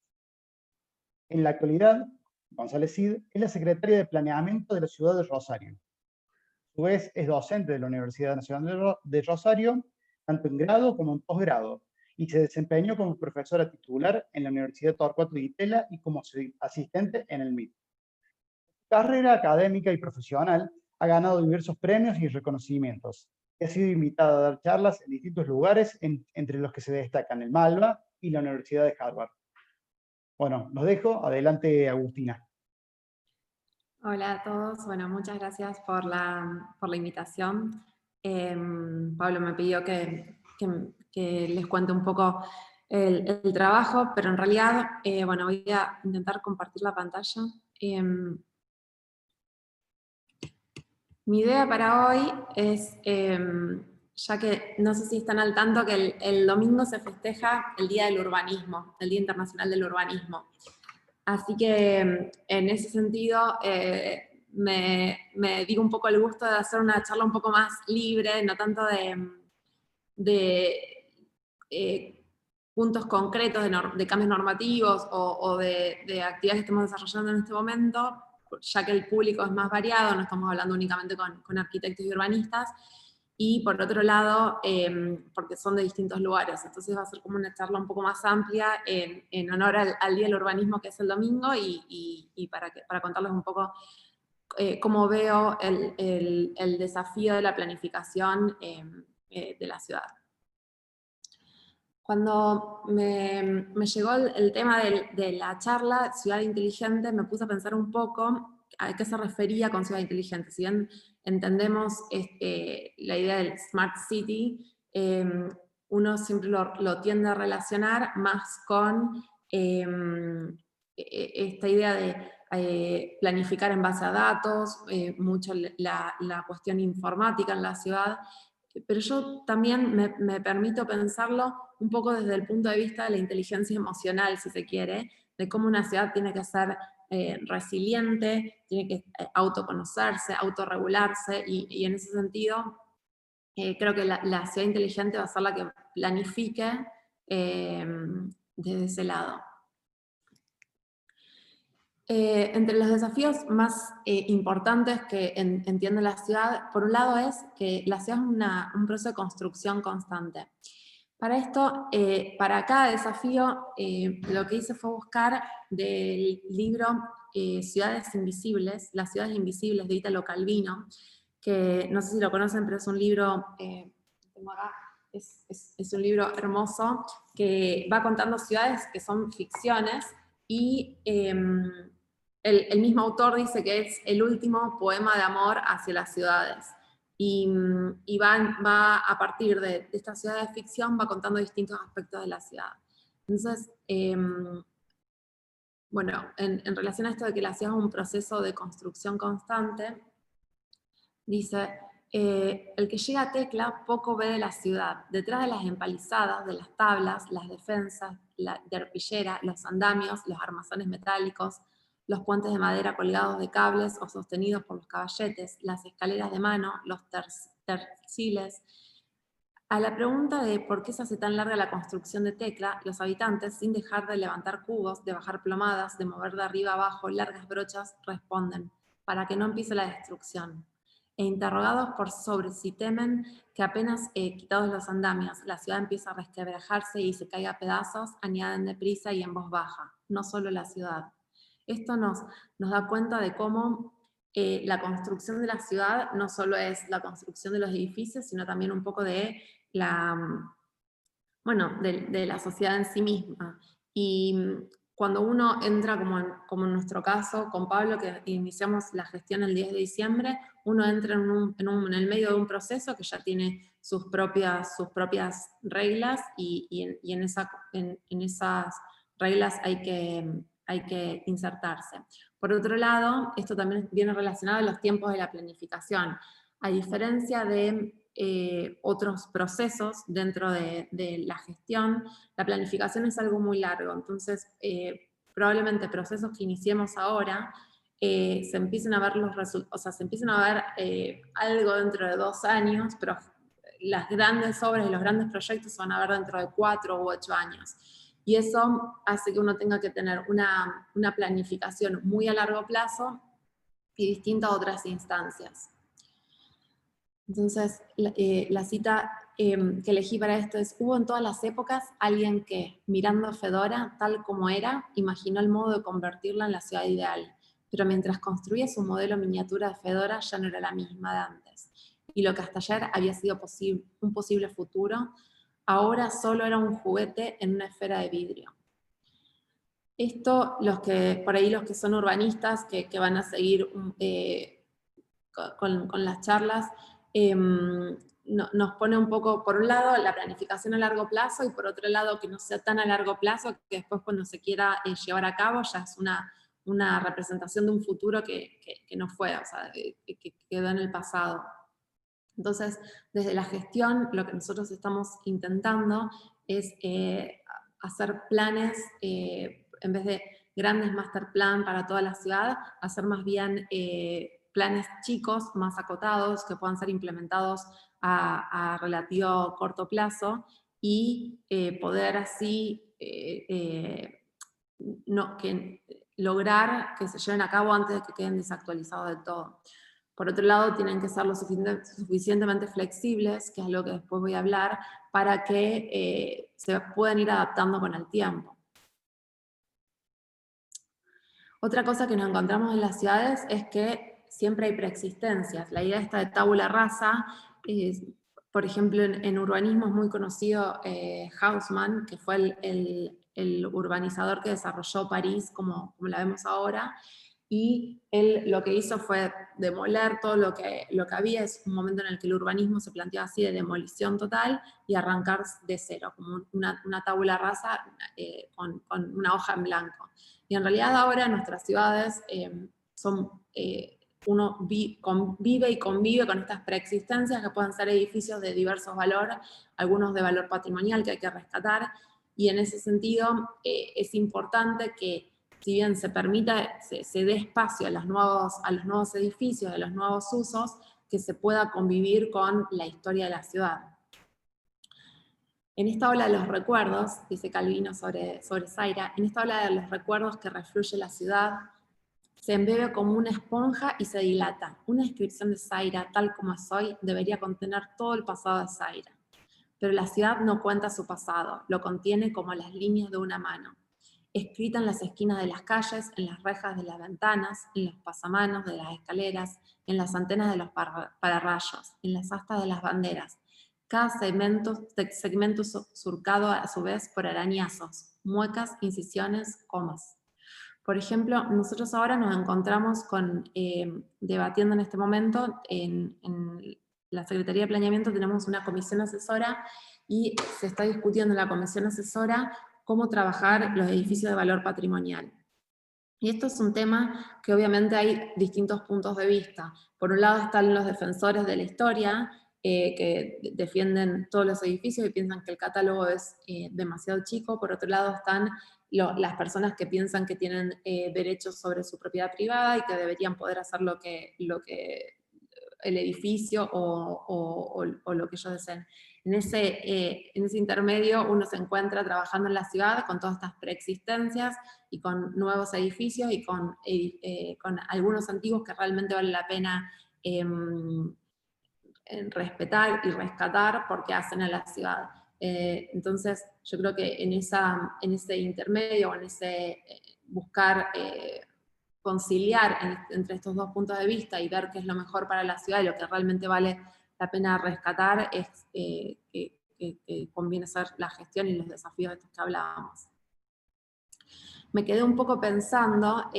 En la actualidad, González Cid es la secretaria de Planeamiento de la ciudad de Rosario. A su vez, es docente de la Universidad Nacional de Rosario, tanto en grado como en posgrado, y se desempeñó como profesora titular en la Universidad Torcuato Di Tella y como asistente en el MIT. Su carrera académica y profesional ha ganado diversos premios y reconocimientos. Ha sido invitada a dar charlas en distintos lugares, entre los que se destacan el Malva y la Universidad de Harvard. Bueno, los dejo. Adelante, Agustina. Hola a todos. Bueno, muchas gracias por la invitación. Pablo me pidió que les cuente un poco el trabajo, pero en realidad, bueno, voy a intentar compartir la pantalla. Mi idea para hoy es, ya que no sé si están al tanto, que el domingo se festeja el Día del Urbanismo, el Día Internacional del Urbanismo. Así que en ese sentido me di un poco el gusto de hacer una charla un poco más libre, no tanto de puntos concretos de cambios normativos o de actividades que estamos desarrollando en este momento, ya que el público es más variado, no estamos hablando únicamente con arquitectos y urbanistas, y por otro lado, porque son de distintos lugares, entonces va a ser como una charla un poco más amplia en honor al Día del Urbanismo, que es el domingo, y para contarles un poco cómo veo el desafío de la planificación de la ciudad. Cuando me llegó el tema de la charla Ciudad Inteligente, me puse a pensar un poco a qué se refería con ciudad inteligente. Si bien entendemos la idea del Smart City, uno siempre lo tiende a relacionar más con esta idea de planificar en base a datos, mucho la cuestión informática en la ciudad, pero yo también me permito pensarlo un poco desde el punto de vista de la inteligencia emocional, si se quiere, de cómo una ciudad tiene que ser resiliente, tiene que autoconocerse, autorregularse, y en ese sentido creo que la ciudad inteligente va a ser la que planifique desde ese lado. Entre los desafíos más importantes que entiende la ciudad, por un lado es que la ciudad es un proceso de construcción constante. Para esto, para cada desafío, lo que hice fue buscar del libro Ciudades Invisibles, Las Ciudades Invisibles de Italo Calvino, que no sé si lo conocen, pero es un libro, tengo acá, es un libro hermoso, que va contando ciudades que son ficciones, y el mismo autor dice que es el último poema de amor hacia las ciudades. Y va a partir de esta ciudad de ficción, va contando distintos aspectos de la ciudad. Entonces, bueno, en relación a esto de que la ciudad es un proceso de construcción constante, dice, el que llega a Tecla poco ve de la ciudad. Detrás de las empalizadas, de las tablas, las defensas, la de arpillera, los andamios, los armazones metálicos, los puentes de madera colgados de cables o sostenidos por los caballetes, las escaleras de mano, los terciles. A la pregunta de por qué se hace tan larga la construcción de Tecla, los habitantes, sin dejar de levantar cubos, de bajar plomadas, de mover de arriba abajo largas brochas, responden, para que no empiece la destrucción. E interrogados por sobre si temen que apenas quitados los andamios, la ciudad empieza a resquebrajarse y se caiga a pedazos, añaden deprisa y en voz baja, no solo la ciudad. Esto nos da cuenta de cómo la construcción de la ciudad no solo es la construcción de los edificios, sino también un poco de de la sociedad en sí misma. Y cuando uno entra, como en nuestro caso, con Pablo, que iniciamos la gestión el 10 de diciembre, uno entra en el medio de un proceso que ya tiene sus propias reglas, y en esas reglas hay que insertarse. Por otro lado, esto también viene relacionado a los tiempos de la planificación. A diferencia de otros procesos dentro de la gestión, la planificación es algo muy largo, entonces probablemente procesos que iniciemos ahora se empiecen a ver los resultados, o sea, se empiecen a ver algo dentro de 2 años, pero las grandes obras y los grandes proyectos se van a ver dentro de 4 u 8 años. Y eso hace que uno tenga que tener una planificación muy a largo plazo y distinta a otras instancias. Entonces, la cita que elegí para esto es: hubo en todas las épocas alguien que, mirando a Fedora tal como era, imaginó el modo de convertirla en la ciudad ideal, pero mientras construía su modelo miniatura de Fedora ya no era la misma de antes, y lo que hasta ayer había sido un posible futuro, ahora solo era un juguete en una esfera de vidrio. Esto, por ahí los que son urbanistas, que van a seguir con las charlas, nos pone un poco, por un lado, la planificación a largo plazo, y por otro lado, que no sea tan a largo plazo, que después cuando se quiera llevar a cabo ya es una representación de un futuro que no fue, o sea, que quedó en el pasado. Entonces, desde la gestión, lo que nosotros estamos intentando es hacer planes, en vez de grandes master plan para toda la ciudad, hacer más bien planes chicos, más acotados, que puedan ser implementados a relativo corto plazo, y poder así lograr que se lleven a cabo antes de que queden desactualizados del todo. Por otro lado, tienen que ser lo suficientemente flexibles, que es algo que después voy a hablar, para que se puedan ir adaptando con el tiempo. Otra cosa que nos encontramos en las ciudades es que siempre hay preexistencias. La idea esta de tabula rasa, por ejemplo, en urbanismo es muy conocido Haussmann, que fue el urbanizador que desarrolló París como la vemos ahora, y él lo que hizo fue demoler todo lo que había. Es un momento en el que el urbanismo se planteaba así, de demolición total, y arrancar de cero, como una tabula rasa con una hoja en blanco. Y en realidad ahora nuestras ciudades uno vive y convive con estas preexistencias, que pueden ser edificios de diversos valores, algunos de valor patrimonial que hay que rescatar, y en ese sentido es importante que, si bien se permita, se dé espacio a los nuevos edificios, a los nuevos usos, que se pueda convivir con la historia de la ciudad. En esta ola de los recuerdos, dice Calvino sobre Zaira, en esta ola de los recuerdos que refluye la ciudad, se embebe como una esponja y se dilata. Una descripción de Zaira, tal como es hoy, debería contener todo el pasado de Zaira. Pero la ciudad no cuenta su pasado, lo contiene como las líneas de una mano, escrita en las esquinas de las calles, en las rejas de las ventanas, en los pasamanos de las escaleras, en las antenas de los pararrayos, en las astas de las banderas. Cada segmento surcado a su vez por arañazos, muecas, incisiones, comas. Por ejemplo, nosotros ahora nos encontramos debatiendo en este momento, en la Secretaría de Planeamiento tenemos una comisión asesora, y se está discutiendo en la comisión asesora cómo trabajar los edificios de valor patrimonial. Y esto es un tema que obviamente hay distintos puntos de vista. Por un lado están los defensores de la historia, que defienden todos los edificios y piensan que el catálogo es demasiado chico. Por otro lado están las personas que piensan que tienen derechos sobre su propiedad privada y que deberían poder hacer lo que el edificio o lo que ellos deseen. En ese intermedio uno se encuentra trabajando en la ciudad con todas estas preexistencias y con nuevos edificios y con algunos antiguos que realmente vale la pena respetar y rescatar porque hacen a la ciudad. Entonces yo creo que en ese intermedio, en ese buscar conciliar entre estos dos puntos de vista y ver qué es lo mejor para la ciudad y lo que realmente vale la pena rescatar, es que conviene ser la gestión y los desafíos de estos que hablábamos. Me quedé un poco pensando,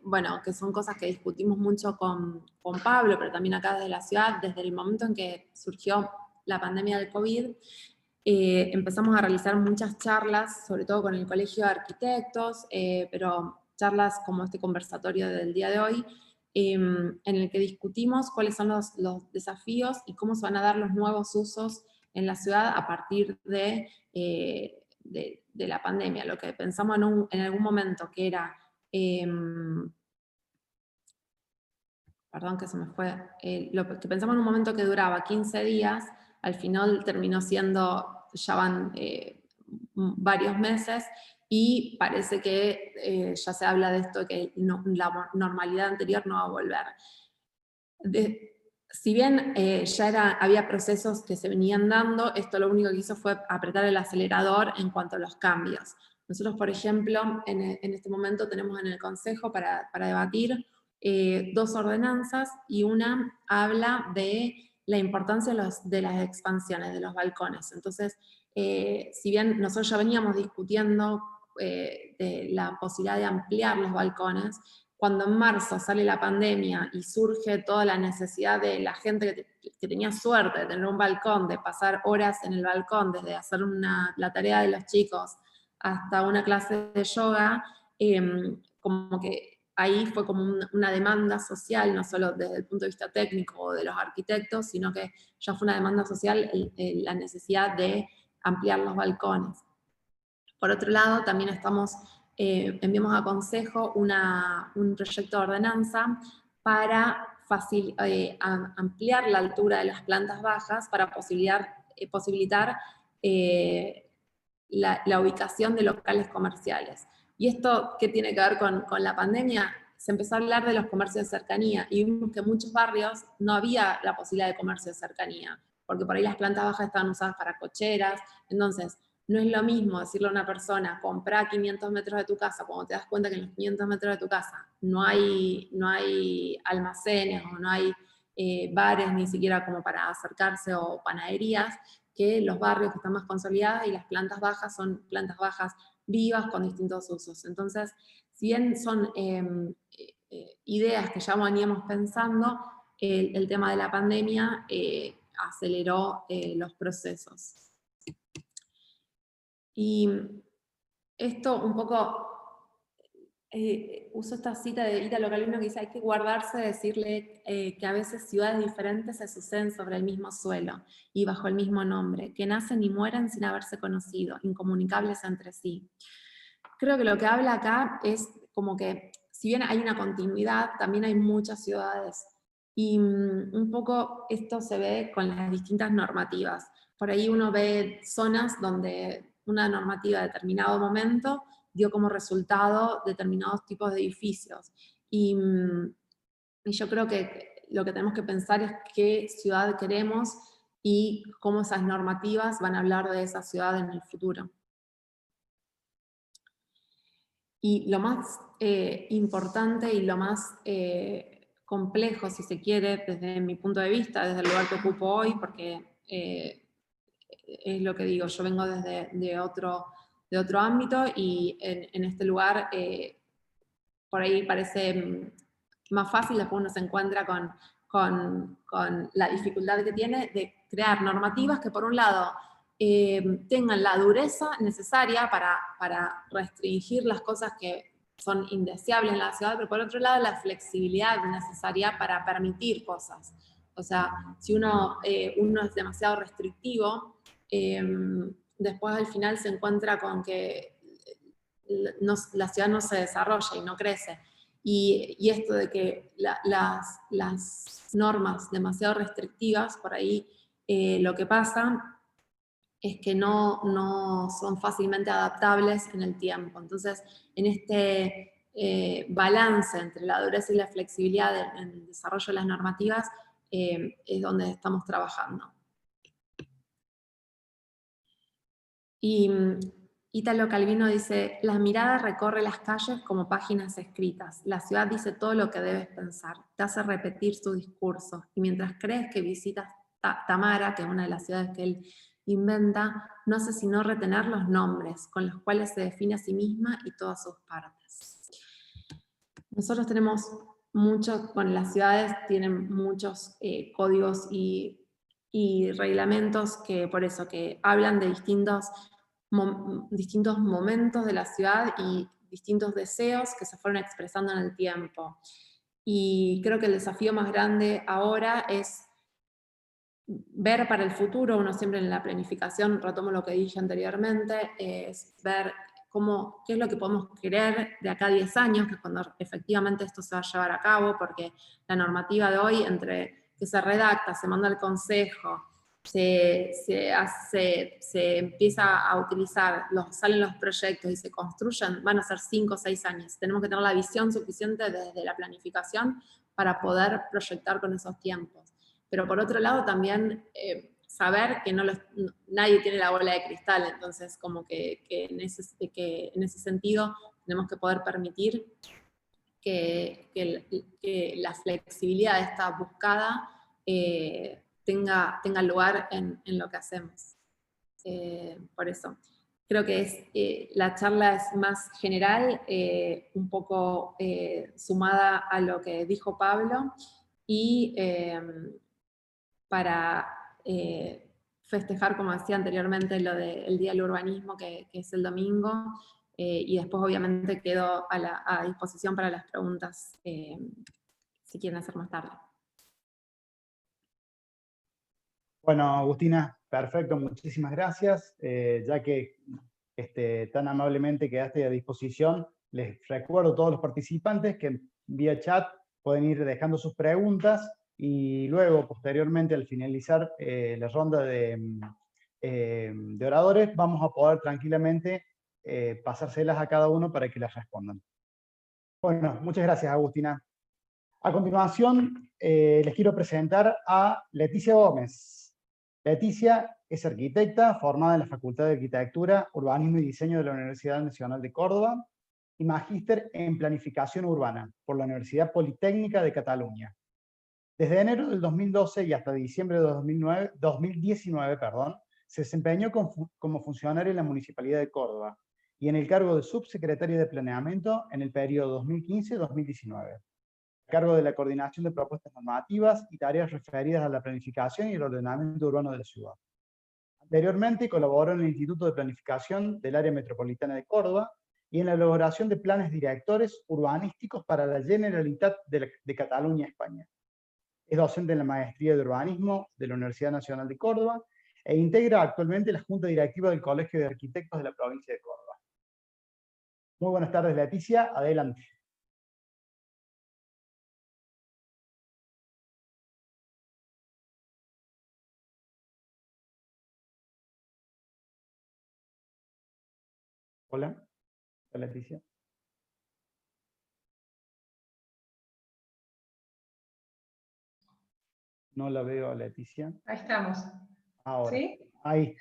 bueno, que son cosas que discutimos mucho con Pablo, pero también acá desde la ciudad, desde el momento en que surgió la pandemia del COVID, empezamos a realizar muchas charlas, sobre todo con el Colegio de Arquitectos, pero charlas como este conversatorio del día de hoy, en el que discutimos cuáles son los desafíos y cómo se van a dar los nuevos usos en la ciudad a partir de la pandemia. Lo que pensamos en algún momento que era, perdón que se me fue, lo que pensamos en un momento que duraba 15 días, al final terminó siendo, ya van varios meses, y parece que ya se habla de esto, que la normalidad anterior no va a volver. Si bien había procesos que se venían dando, esto lo único que hizo fue apretar el acelerador en cuanto a los cambios. Nosotros, por ejemplo, en este momento tenemos en el Consejo para debatir 2 ordenanzas, y una habla de la importancia de las expansiones, de los balcones. Entonces, si bien nosotros ya veníamos discutiendo de la posibilidad de ampliar los balcones, cuando en marzo sale la pandemia y surge toda la necesidad de la gente que tenía suerte de tener un balcón, de pasar horas en el balcón, desde hacer la tarea de los chicos hasta una clase de yoga, como que ahí fue como una demanda social, no solo desde el punto de vista técnico o de los arquitectos, sino que ya fue una demanda social la necesidad de ampliar los balcones. Por otro lado, también enviamos a Consejo un proyecto de ordenanza para ampliar la altura de las plantas bajas para posibilitar la ubicación de locales comerciales. ¿Y esto qué tiene que ver con la pandemia? Se empezó a hablar de los comercios de cercanía y vimos que en muchos barrios no había la posibilidad de comercio de cercanía, porque por ahí las plantas bajas estaban usadas para cocheras. Entonces, no es lo mismo decirle a una persona, comprá 500 metros de tu casa, cuando te das cuenta que en los 500 metros de tu casa no hay almacenes o no hay bares ni siquiera como para acercarse o panaderías, que los barrios que están más consolidados y las plantas bajas son plantas bajas vivas con distintos usos. Entonces, si bien son ideas que ya veníamos pensando, el tema de la pandemia aceleró los procesos. Y esto un poco, uso esta cita de Italo Calvino que dice, hay que guardarse de decirle que a veces ciudades diferentes se suceden sobre el mismo suelo y bajo el mismo nombre, que nacen y mueren sin haberse conocido, incomunicables entre sí. Creo que lo que habla acá es como que, si bien hay una continuidad, también hay muchas ciudades. Y un poco esto se ve con las distintas normativas. Por ahí uno ve zonas donde una normativa de determinado momento dio como resultado determinados tipos de edificios. Y yo creo que lo que tenemos que pensar es qué ciudad queremos y cómo esas normativas van a hablar de esa ciudad en el futuro. Y lo más importante y lo más complejo, si se quiere, desde mi punto de vista, desde el lugar que ocupo hoy, porque es lo que digo, yo vengo de otro ámbito y en este lugar por ahí parece más fácil, después uno se encuentra con la dificultad que tiene de crear normativas que por un lado tengan la dureza necesaria para restringir las cosas que son indeseables en la ciudad, pero por otro lado la flexibilidad necesaria para permitir cosas. O sea, si uno es demasiado restrictivo, después al final se encuentra con que la ciudad no se desarrolla y no crece. Y esto de que las normas demasiado restrictivas, por ahí lo que pasa es que no son fácilmente adaptables en el tiempo. Entonces, en este balance entre la dureza y la flexibilidad en el desarrollo de las normativas es donde estamos trabajando. Y Italo Calvino dice, la mirada recorre las calles como páginas escritas, la ciudad dice todo lo que debes pensar, te hace repetir su discurso, y mientras crees que visitas Tamara, que es una de las ciudades que él inventa, no hace sino retener los nombres con los cuales se define a sí misma y todas sus partes. Nosotros tenemos muchos, bueno, las ciudades tienen muchos códigos y reglamentos que por eso, que hablan de distintos momentos de la ciudad y distintos deseos que se fueron expresando en el tiempo. Y creo que el desafío más grande ahora es ver para el futuro. Uno siempre en la planificación, retomo lo que dije anteriormente, es ver qué es lo que podemos querer de acá a 10 años, que es cuando efectivamente esto se va a llevar a cabo, porque la normativa de hoy, entre que se redacta, se manda al consejo, se empieza a utilizar, salen los proyectos y se construyen, van a ser 5 o 6 años. Tenemos que tener la visión suficiente desde la planificación para poder proyectar con esos tiempos. Pero por otro lado también saber que nadie tiene la bola de cristal, entonces como que en ese sentido tenemos que poder permitir que la flexibilidad esta buscada tenga lugar en lo que hacemos. Por eso. creo que la charla es más general, un poco sumada a lo que dijo Pablo, y para festejar, como decía anteriormente, lo del Día del Urbanismo, que es el domingo, y después obviamente quedo a disposición para las preguntas si quieren hacer más tarde. Bueno, Agustina, perfecto, muchísimas gracias. Ya que tan amablemente quedaste a disposición, les recuerdo a todos los participantes que vía chat pueden ir dejando sus preguntas y luego, posteriormente, al finalizar la ronda de oradores, vamos a poder tranquilamente pasárselas a cada uno para que las respondan. Bueno, muchas gracias, Agustina. A continuación, les quiero presentar a Leticia Gómez. Leticia es arquitecta formada en la Facultad de Arquitectura, Urbanismo y Diseño de la Universidad Nacional de Córdoba y magíster en Planificación Urbana por la Universidad Politécnica de Cataluña. Desde enero del 2012 y hasta diciembre de 2019, se desempeñó como funcionaria en la Municipalidad de Córdoba y en el cargo de subsecretaria de Planeamiento en el periodo 2015-2019. A cargo de la coordinación de propuestas normativas y tareas referidas a la planificación y el ordenamiento urbano de la ciudad. Anteriormente colaboró en el Instituto de Planificación del Área Metropolitana de Córdoba y en la elaboración de planes directores urbanísticos para la Generalitat de Cataluña, España. Es docente en la Maestría de Urbanismo de la Universidad Nacional de Córdoba e integra actualmente la Junta Directiva del Colegio de Arquitectos de la provincia de Córdoba. Muy buenas tardes, Leticia. Adelante. Hola, Leticia. No la veo a Leticia. Ahí estamos. Ahora. ¿Sí? Ahí.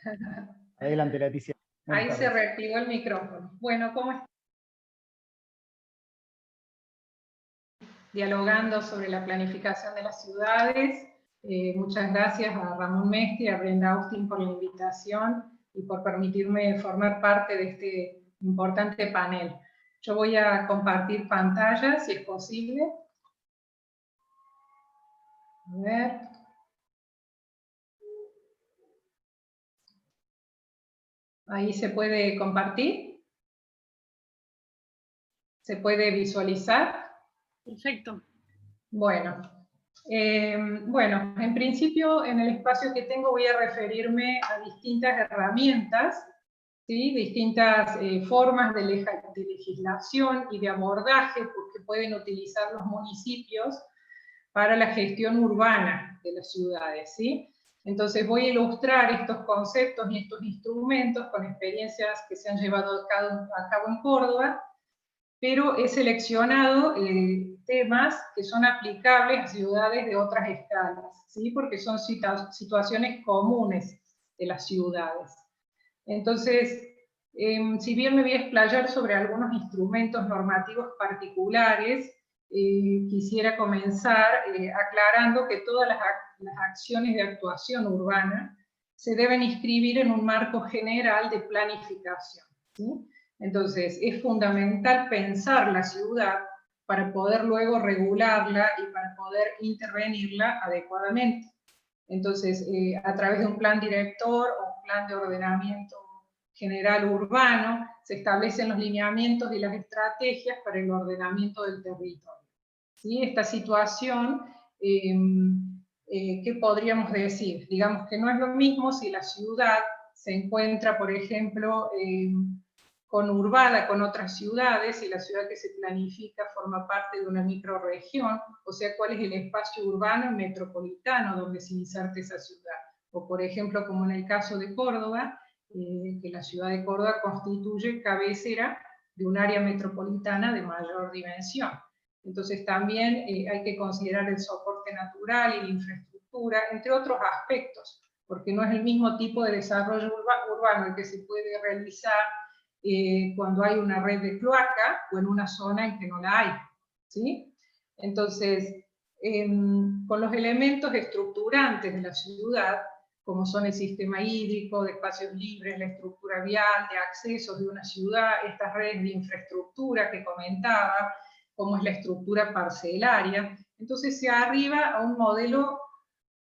Adelante, Leticia. Ahí se reactivó el micrófono. Bueno, ¿cómo están? Dialogando sobre la planificación de las ciudades. Muchas gracias a Ramón Mesti y a Brenda Austin por la invitación y por permitirme formar parte de este importante panel. Yo voy a compartir pantalla, si es posible. A ver. Ahí se puede compartir. ¿Se puede visualizar? Perfecto. Bueno, en principio en el espacio que tengo voy a referirme a distintas herramientas, ¿sí? Distintas formas de legislación y de abordaje que pueden utilizar los municipios para la gestión urbana de las ciudades, ¿sí? Entonces voy a ilustrar estos conceptos y estos instrumentos con experiencias que se han llevado a cabo en Córdoba, pero he seleccionado temas que son aplicables a ciudades de otras escalas, ¿sí? Porque son situaciones comunes de las ciudades. Entonces, si bien me voy a explayar sobre algunos instrumentos normativos particulares, quisiera comenzar aclarando que todas las acciones de actuación urbana se deben inscribir en un marco general de planificación, ¿sí? Entonces, es fundamental pensar la ciudad para poder luego regularla y para poder intervenirla adecuadamente. Entonces, a través de un plan director o un plan de ordenamiento general urbano, se establecen los lineamientos y las estrategias para el ordenamiento del territorio. ¿Sí? Esta situación, ¿qué podríamos decir? Digamos que no es lo mismo si la ciudad se encuentra, por ejemplo, conurbada con otras ciudades, y la ciudad que se planifica forma parte de una microrregión, o sea, cuál es el espacio urbano y metropolitano donde se inserta esa ciudad. O por ejemplo, como en el caso de Córdoba, que la ciudad de Córdoba constituye cabecera de un área metropolitana de mayor dimensión. Entonces también hay que considerar el soporte natural y la infraestructura, entre otros aspectos, porque no es el mismo tipo de desarrollo urbano el que se puede realizar cuando hay una red de cloaca o en una zona en que no la hay, ¿sí? Entonces, con los elementos estructurantes de la ciudad, como son el sistema hídrico, de espacios libres, la estructura vial, de accesos de una ciudad, estas redes de infraestructura que comentaba, cómo es la estructura parcelaria. Entonces se arriba a un modelo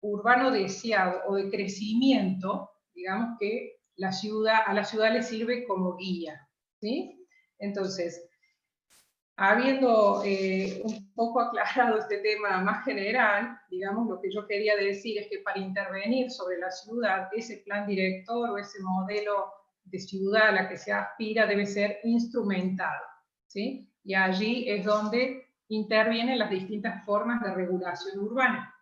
urbano deseado o de crecimiento, digamos que a la ciudad le sirve como guía, ¿sí? Entonces, habiendo un poco aclarado este tema más general, digamos, lo que yo quería decir es que para intervenir sobre la ciudad, ese plan director o ese modelo de ciudad a la que se aspira debe ser instrumentado, ¿sí? Y allí es donde intervienen las distintas formas de regulación urbana.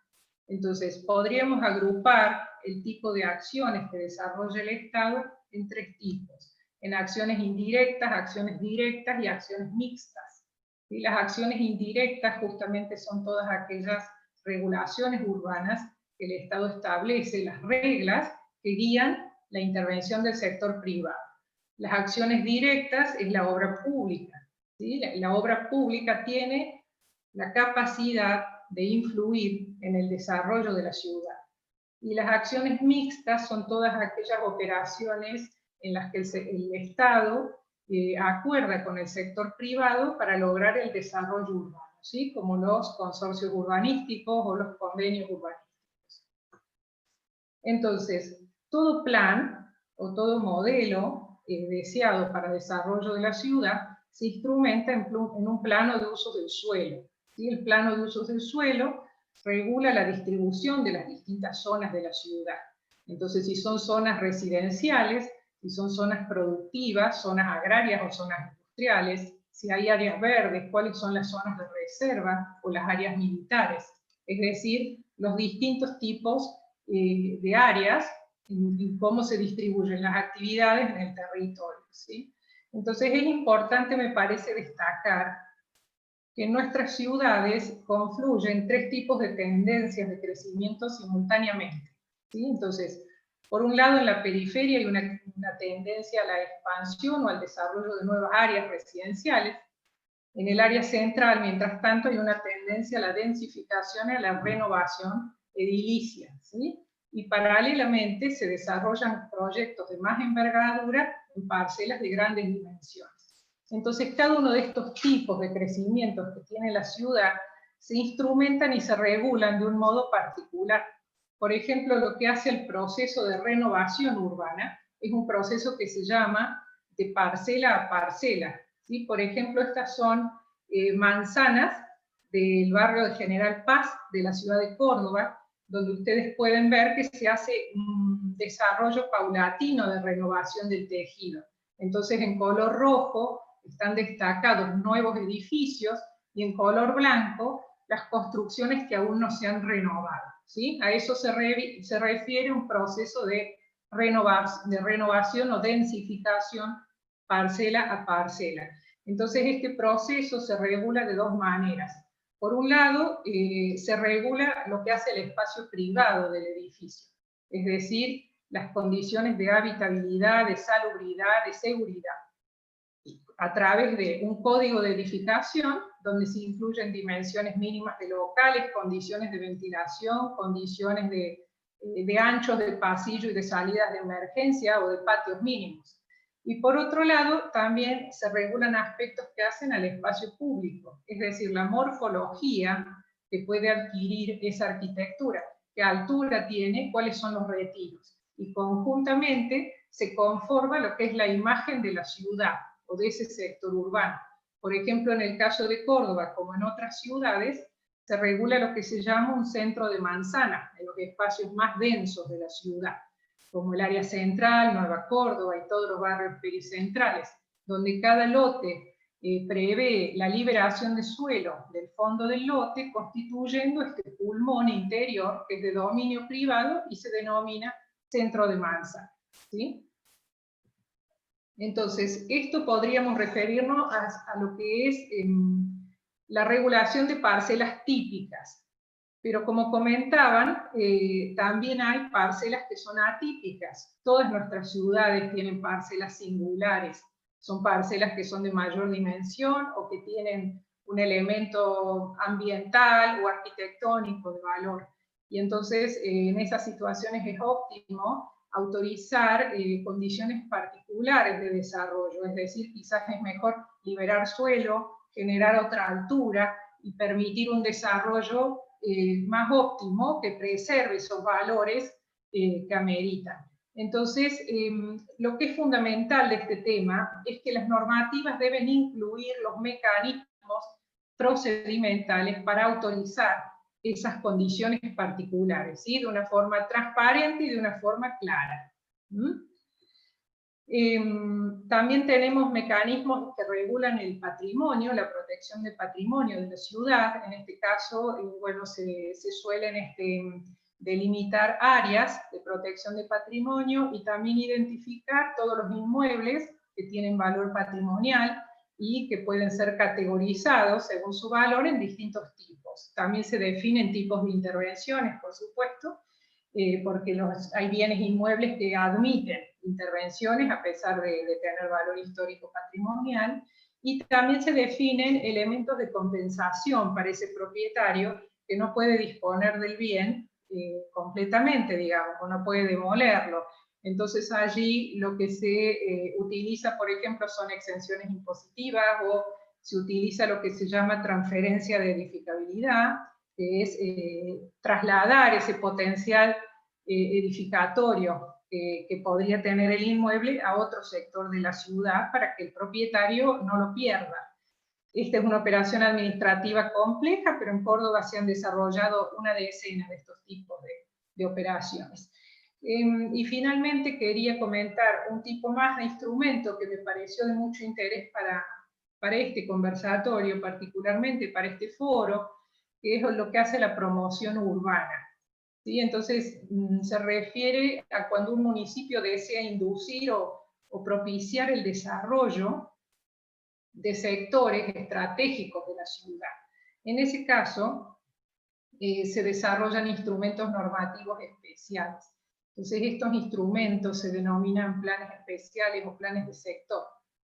Entonces, podríamos agrupar el tipo de acciones que desarrolla el Estado en 3 tipos: en acciones indirectas, acciones directas y acciones mixtas. ¿Sí? Las acciones indirectas justamente son todas aquellas regulaciones urbanas que el Estado establece, las reglas que guían la intervención del sector privado. Las acciones directas es la obra pública, ¿sí? La obra pública tiene la capacidad de influir en el desarrollo de la ciudad. Y las acciones mixtas son todas aquellas operaciones en las que el Estado acuerda con el sector privado para lograr el desarrollo urbano, ¿sí? Como los consorcios urbanísticos o los convenios urbanísticos. Entonces, todo plan o todo modelo deseado para el desarrollo de la ciudad se instrumenta en un plano de uso del suelo. ¿Sí? El plano de usos del suelo regula la distribución de las distintas zonas de la ciudad. Entonces, si son zonas residenciales, si son zonas productivas, zonas agrarias o zonas industriales, si hay áreas verdes, cuáles son las zonas de reserva o las áreas militares. Es decir, los distintos tipos de áreas y cómo se distribuyen las actividades en el territorio, ¿sí? Entonces es importante, me parece, destacar que en nuestras ciudades confluyen 3 tipos de tendencias de crecimiento simultáneamente, ¿sí? Entonces, por un lado, en la periferia hay una tendencia a la expansión o al desarrollo de nuevas áreas residenciales. En el área central, mientras tanto, hay una tendencia a la densificación y a la renovación edilicia, ¿sí? Y paralelamente se desarrollan proyectos de más envergadura en parcelas de grandes dimensiones. Entonces, cada uno de estos tipos de crecimientos que tiene la ciudad se instrumentan y se regulan de un modo particular. Por ejemplo, lo que hace el proceso de renovación urbana es un proceso que se llama de parcela a parcela, ¿sí? Por ejemplo, estas son manzanas del barrio de General Paz de la ciudad de Córdoba, donde ustedes pueden ver que se hace un desarrollo paulatino de renovación del tejido. Entonces, en color rojo están destacados nuevos edificios y en color blanco las construcciones que aún no se han renovado, ¿sí? A eso se refiere un proceso de renovación o densificación parcela a parcela. Entonces este proceso se regula de 2 maneras. Por un lado, se regula lo que hace el espacio privado del edificio, es decir, las condiciones de habitabilidad, de salubridad, de seguridad, a través de un código de edificación donde se incluyen dimensiones mínimas de locales, condiciones de ventilación, condiciones de anchos de pasillo y de salidas de emergencia o de patios mínimos. Y por otro lado, también se regulan aspectos que hacen al espacio público, es decir, la morfología que puede adquirir esa arquitectura, qué altura tiene, cuáles son los retiros. Y conjuntamente se conforma lo que es la imagen de la ciudad o de ese sector urbano. Por ejemplo, en el caso de Córdoba, como en otras ciudades, se regula lo que se llama un centro de manzana, en los espacios más densos de la ciudad, como el área central, Nueva Córdoba y todos los barrios pericentrales, donde cada lote prevé la liberación de suelo del fondo del lote, constituyendo este pulmón interior que es de dominio privado y se denomina centro de manzana, ¿sí? Entonces, esto podríamos referirnos a lo que es la regulación de parcelas típicas. Pero como comentaban, también hay parcelas que son atípicas. Todas nuestras ciudades tienen parcelas singulares. Son parcelas que son de mayor dimensión o que tienen un elemento ambiental o arquitectónico de valor. y entonces en esas situaciones es óptimo autorizar condiciones particulares de desarrollo, es decir, quizás es mejor liberar suelo, generar otra altura y permitir un desarrollo más óptimo que preserve esos valores que ameritan. Entonces, lo que es fundamental de este tema es que las normativas deben incluir los mecanismos procedimentales para autorizar esas condiciones particulares, ¿sí? De una forma transparente y de una forma clara. También tenemos mecanismos que regulan el patrimonio, la protección del patrimonio de la ciudad. En este caso, bueno, se suelen delimitar áreas de protección de patrimonio y también identificar todos los inmuebles que tienen valor patrimonial y que pueden ser categorizados según su valor en distintos tipos. También se definen tipos de intervenciones, por supuesto, porque hay bienes inmuebles que admiten intervenciones a pesar de tener valor histórico patrimonial, y también se definen elementos de compensación para ese propietario que no puede disponer del bien completamente, digamos, o no puede demolerlo. Entonces allí lo que se utiliza, por ejemplo, son exenciones impositivas, o se utiliza lo que se llama transferencia de edificabilidad, que es trasladar ese potencial edificatorio que podría tener el inmueble a otro sector de la ciudad para que el propietario no lo pierda. Esta es una operación administrativa compleja, pero en Córdoba se han desarrollado una decena de estos tipos de operaciones. Y finalmente quería comentar un tipo más de instrumento que me pareció de mucho interés para este conversatorio, particularmente para este foro, que es lo que hace la promoción urbana. ¿Sí? Entonces, se refiere a cuando un municipio desea inducir o propiciar el desarrollo de sectores estratégicos de la ciudad. En ese caso, se desarrollan instrumentos normativos especiales. Entonces, estos instrumentos se denominan planes especiales o planes de sector,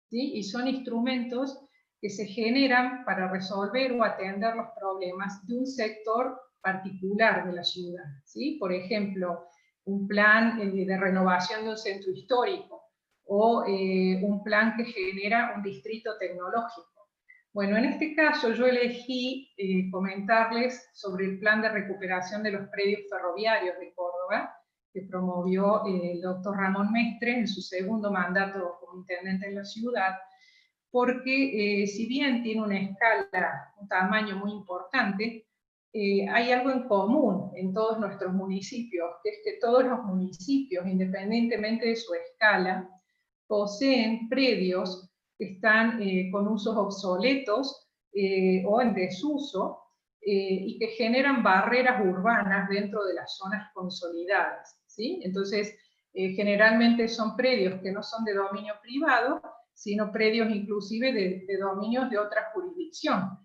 ¿sí? Y son instrumentos que se generan para resolver o atender los problemas de un sector particular de la ciudad, ¿sí? Por ejemplo, un plan de renovación de un centro histórico, o un plan que genera un distrito tecnológico. Bueno, en este caso yo elegí comentarles sobre el plan de recuperación de los predios ferroviarios de Córdoba, que promovió el doctor Ramón Mestre en su segundo mandato como intendente en la ciudad, porque si bien tiene una escala, un tamaño muy importante, hay algo en común en todos nuestros municipios, que es que todos los municipios, independientemente de su escala, poseen predios que están con usos obsoletos o en desuso, y que generan barreras urbanas dentro de las zonas consolidadas, ¿sí? Entonces, generalmente son predios que no son de dominio privado, sino predios inclusive de dominios de otra jurisdicción.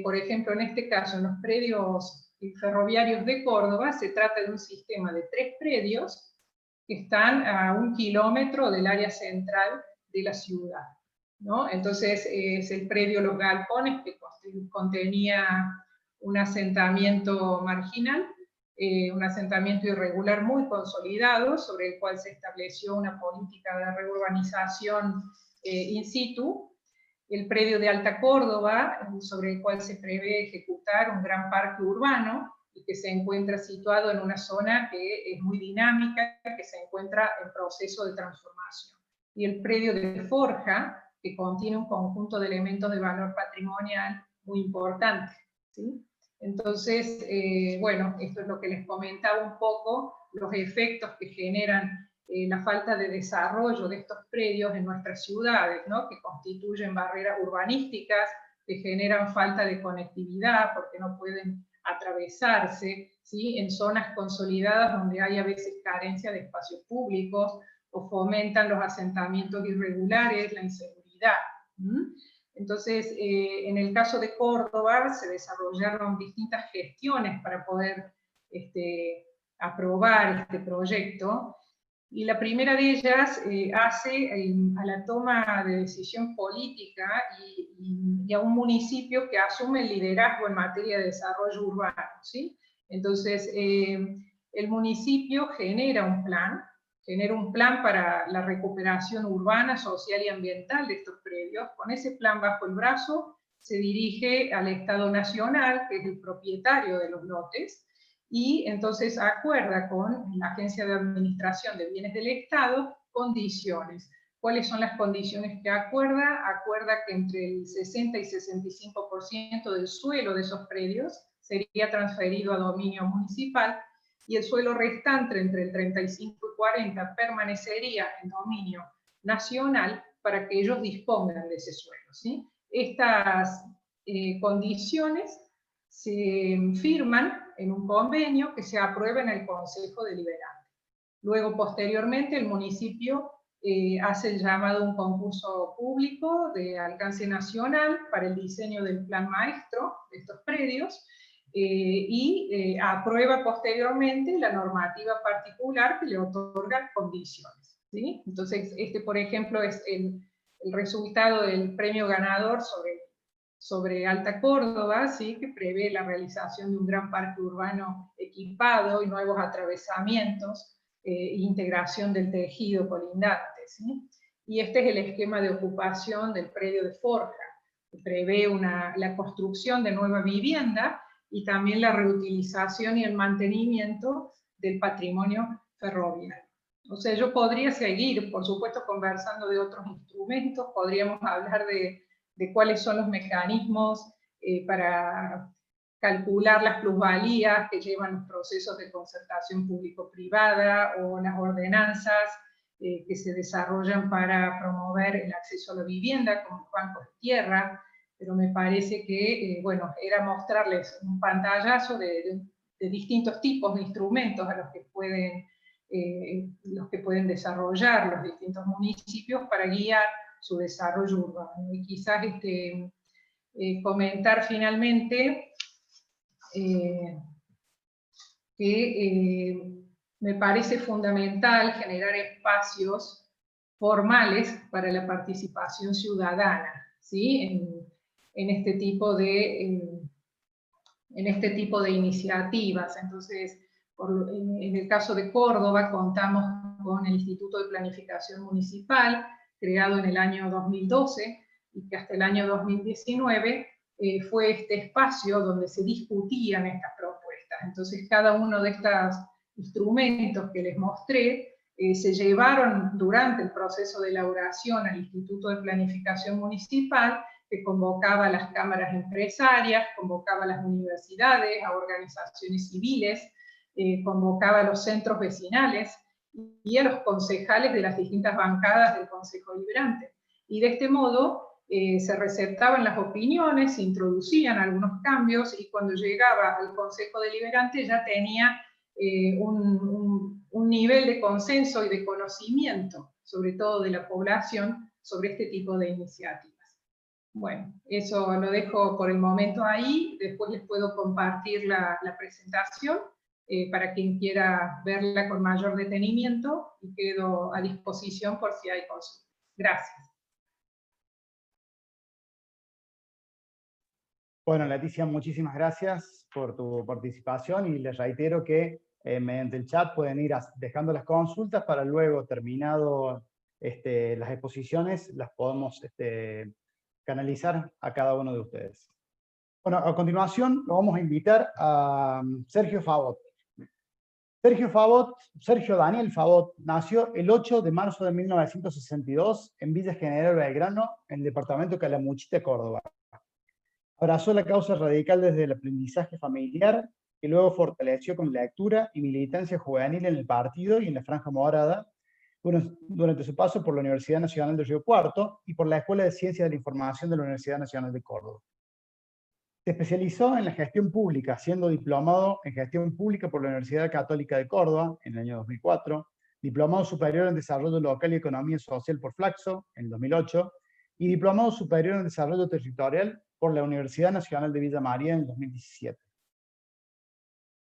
Por ejemplo, en este caso, en los predios ferroviarios de Córdoba, se trata de un sistema de 3 predios que están a 1 kilómetro del área central de la ciudad, ¿no? Entonces, es el predio Los Galpones, que contenía un asentamiento marginal, un asentamiento irregular muy consolidado, sobre el cual se estableció una política de reurbanización in situ. El predio de Alta Córdoba, sobre el cual se prevé ejecutar un gran parque urbano, y que se encuentra situado en una zona que es muy dinámica, que se encuentra en proceso de transformación. Y el predio de Forja, que contiene un conjunto de elementos de valor patrimonial muy importante, ¿sí? Entonces, bueno, esto es lo que les comentaba un poco, los efectos que generan la falta de desarrollo de estos predios en nuestras ciudades, ¿no? Que constituyen barreras urbanísticas, que generan falta de conectividad porque no pueden atravesarse, ¿sí? En zonas consolidadas donde hay a veces carencia de espacios públicos, o fomentan los asentamientos irregulares, la inseguridad. Entonces, en el caso de Córdoba se desarrollaron distintas gestiones para poder aprobar este proyecto, y la primera de ellas hace a la toma de decisión política y a un municipio que asume el liderazgo en materia de desarrollo urbano, ¿sí? Entonces, el municipio genera un plan para la recuperación urbana, social y ambiental de estos predios. Con ese plan bajo el brazo se dirige al Estado Nacional, que es el propietario de los lotes, y entonces acuerda con la Agencia de Administración de Bienes del Estado condiciones. ¿Cuáles son las condiciones que acuerda? Acuerda que entre el 60 y 65% del suelo de esos predios sería transferido a dominio municipal, y el suelo restante entre el 35 y 40 permanecería en dominio nacional para que ellos dispongan de ese suelo, ¿sí? Estas condiciones se firman en un convenio que se aprueba en el Consejo Deliberante. Luego, posteriormente, el municipio hace el llamado a un concurso público de alcance nacional para el diseño del plan maestro de estos predios, y aprueba posteriormente la normativa particular que le otorga condiciones, ¿sí? Entonces, este, por ejemplo, es el resultado del premio ganador sobre Alta Córdoba, ¿sí? Que prevé la realización de un gran parque urbano equipado y nuevos atravesamientos, integración del tejido colindante, ¿sí? Y este es el esquema de ocupación del predio de Forja, que prevé la construcción de nueva vivienda y también la reutilización y el mantenimiento del patrimonio ferroviario. O sea, yo podría seguir, por supuesto, conversando de otros instrumentos, podríamos hablar de cuáles son los mecanismos para calcular las plusvalías que llevan los procesos de concertación público-privada, o las ordenanzas que se desarrollan para promover el acceso a la vivienda, como los bancos de tierra, pero me parece que, bueno, era mostrarles un pantallazo de distintos tipos de instrumentos a los que pueden desarrollar los distintos municipios para guiar su desarrollo urbano. Y quizás comentar finalmente que me parece fundamental generar espacios formales para la participación ciudadana, ¿sí? En este tipo de iniciativas. Entonces, en el caso de Córdoba, contamos con el Instituto de Planificación Municipal, creado en el año 2012, y que hasta el año 2019 fue este espacio donde se discutían estas propuestas. Entonces, cada uno de estos instrumentos que les mostré se llevaron durante el proceso de elaboración al Instituto de Planificación Municipal, que convocaba a las cámaras empresarias, convocaba a las universidades, a organizaciones civiles, convocaba a los centros vecinales y a los concejales de las distintas bancadas del Consejo Deliberante. Y de este modo se receptaban las opiniones, se introducían algunos cambios, y cuando llegaba al Consejo Deliberante ya tenía un nivel de consenso y de conocimiento, sobre todo de la población, sobre este tipo de iniciativas. Bueno, eso lo dejo por el momento ahí, después les puedo compartir la presentación para quien quiera verla con mayor detenimiento, y quedo a disposición por si hay consultas. Gracias. Bueno, Leticia, muchísimas gracias por tu participación, y les reitero que mediante el chat pueden ir dejando las consultas para luego, terminado las exposiciones, las podemos canalizar a cada uno de ustedes. Bueno, a continuación lo vamos a invitar a Sergio Favot. Sergio Daniel Favot nació el 8 de marzo de 1962 en Villa General Belgrano, en el departamento de Calamuchita, Córdoba. Abrazó la causa radical desde el aprendizaje familiar, que luego fortaleció con lectura y militancia juvenil en el partido y en la Franja Morada, durante su paso por la Universidad Nacional de Río Cuarto y por la Escuela de Ciencias de la Información de la Universidad Nacional de Córdoba. Se especializó en la gestión pública, siendo diplomado en gestión pública por la Universidad Católica de Córdoba en el año 2004, diplomado superior en desarrollo local y economía social por Flaxo en el 2008, y diplomado superior en desarrollo territorial por la Universidad Nacional de Villa María en el 2017.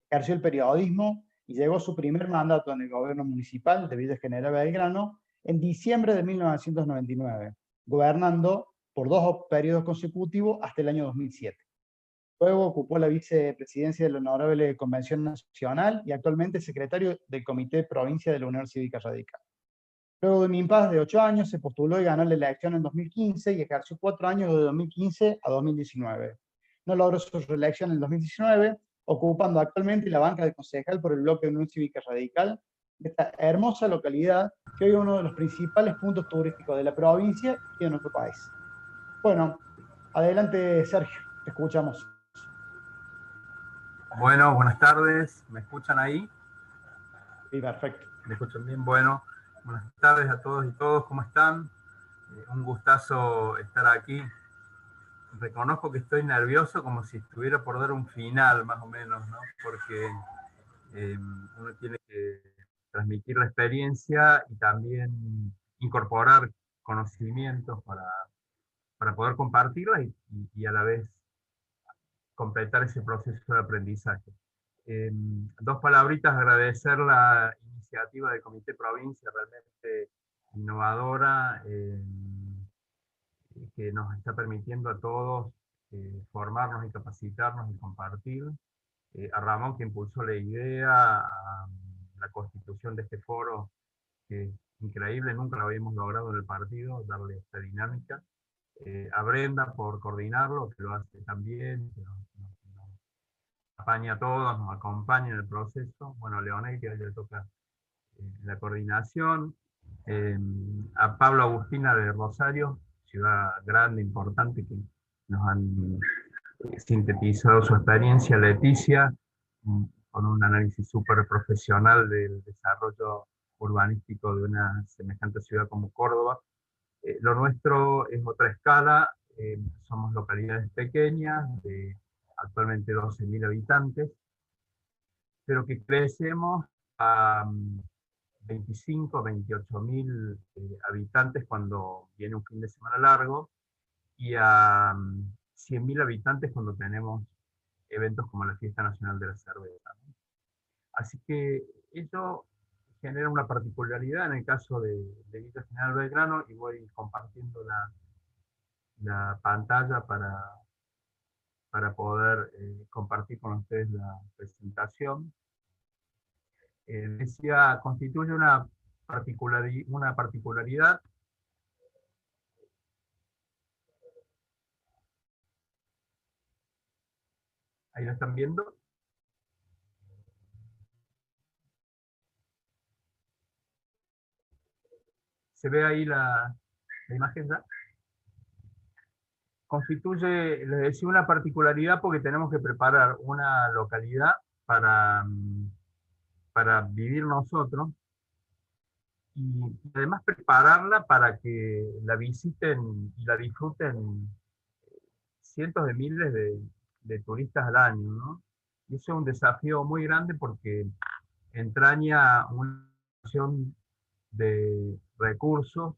Ejerció el periodismo y llegó a su primer mandato en el gobierno municipal de Villa General Belgrano en diciembre de 1999, gobernando por 2 periodos consecutivos hasta el año 2007. Luego ocupó la vicepresidencia de la Honorable Convención Nacional y actualmente es secretario del Comité Provincia de la Unión Cívica Radical. Luego de un impasse de 8 años, se postuló y ganó la elección en 2015 y ejerció 4 años de 2015 a 2019. No logró su reelección en 2019, ocupando actualmente la banca de concejal por el bloque de Unión Cívica Radical de esta hermosa localidad, que hoy es uno de los principales puntos turísticos de la provincia y de nuestro país. Bueno, adelante Sergio, te escuchamos. Bueno, buenas tardes, ¿me escuchan ahí? Sí, perfecto. ¿Me escuchan bien? Bueno, buenas tardes a todos y todos, ¿cómo están? Un gustazo estar aquí. Reconozco que estoy nervioso como si estuviera por dar un final, más o menos, ¿no? Porque uno tiene que transmitir la experiencia y también incorporar conocimientos para poder compartirla y a la vez completar ese proceso de aprendizaje. Dos palabritas, agradecer la iniciativa del Comité Provincia, realmente innovadora, que nos está permitiendo a todos formarnos y capacitarnos y compartir. A Ramón, que impulsó la idea, a la constitución de este foro, que es increíble, nunca lo habíamos logrado en el partido, darle esta dinámica. A Brenda por coordinarlo, que lo hace también, que nos apaña a todos, nos acompaña en el proceso. Bueno, Leonel, que a ella le toca la coordinación. A Pablo Agustina de Rosario, ciudad grande, importante, que nos han sintetizado su experiencia. Leticia, con un análisis súper profesional del desarrollo urbanístico de una semejante ciudad como Córdoba. Lo nuestro es otra escala, somos localidades pequeñas, de actualmente 12.000 habitantes, pero que crecemos a 25, 28.000 habitantes cuando viene un fin de semana largo, y a 100.000 habitantes cuando tenemos eventos como la Fiesta Nacional de la Cerveza. Así que eso genera una particularidad en el caso de Villa General Belgrano, y voy compartiendo la pantalla para poder compartir con ustedes la presentación. Decía, constituye una particularidad. Ahí lo están viendo. ¿Se ve ahí la imagen ya? Constituye, les decía, una particularidad porque tenemos que preparar una localidad para vivir nosotros, y además prepararla para que la visiten y la disfruten cientos de miles de turistas al año, ¿no? Y eso es un desafío muy grande porque entraña una situación de recursos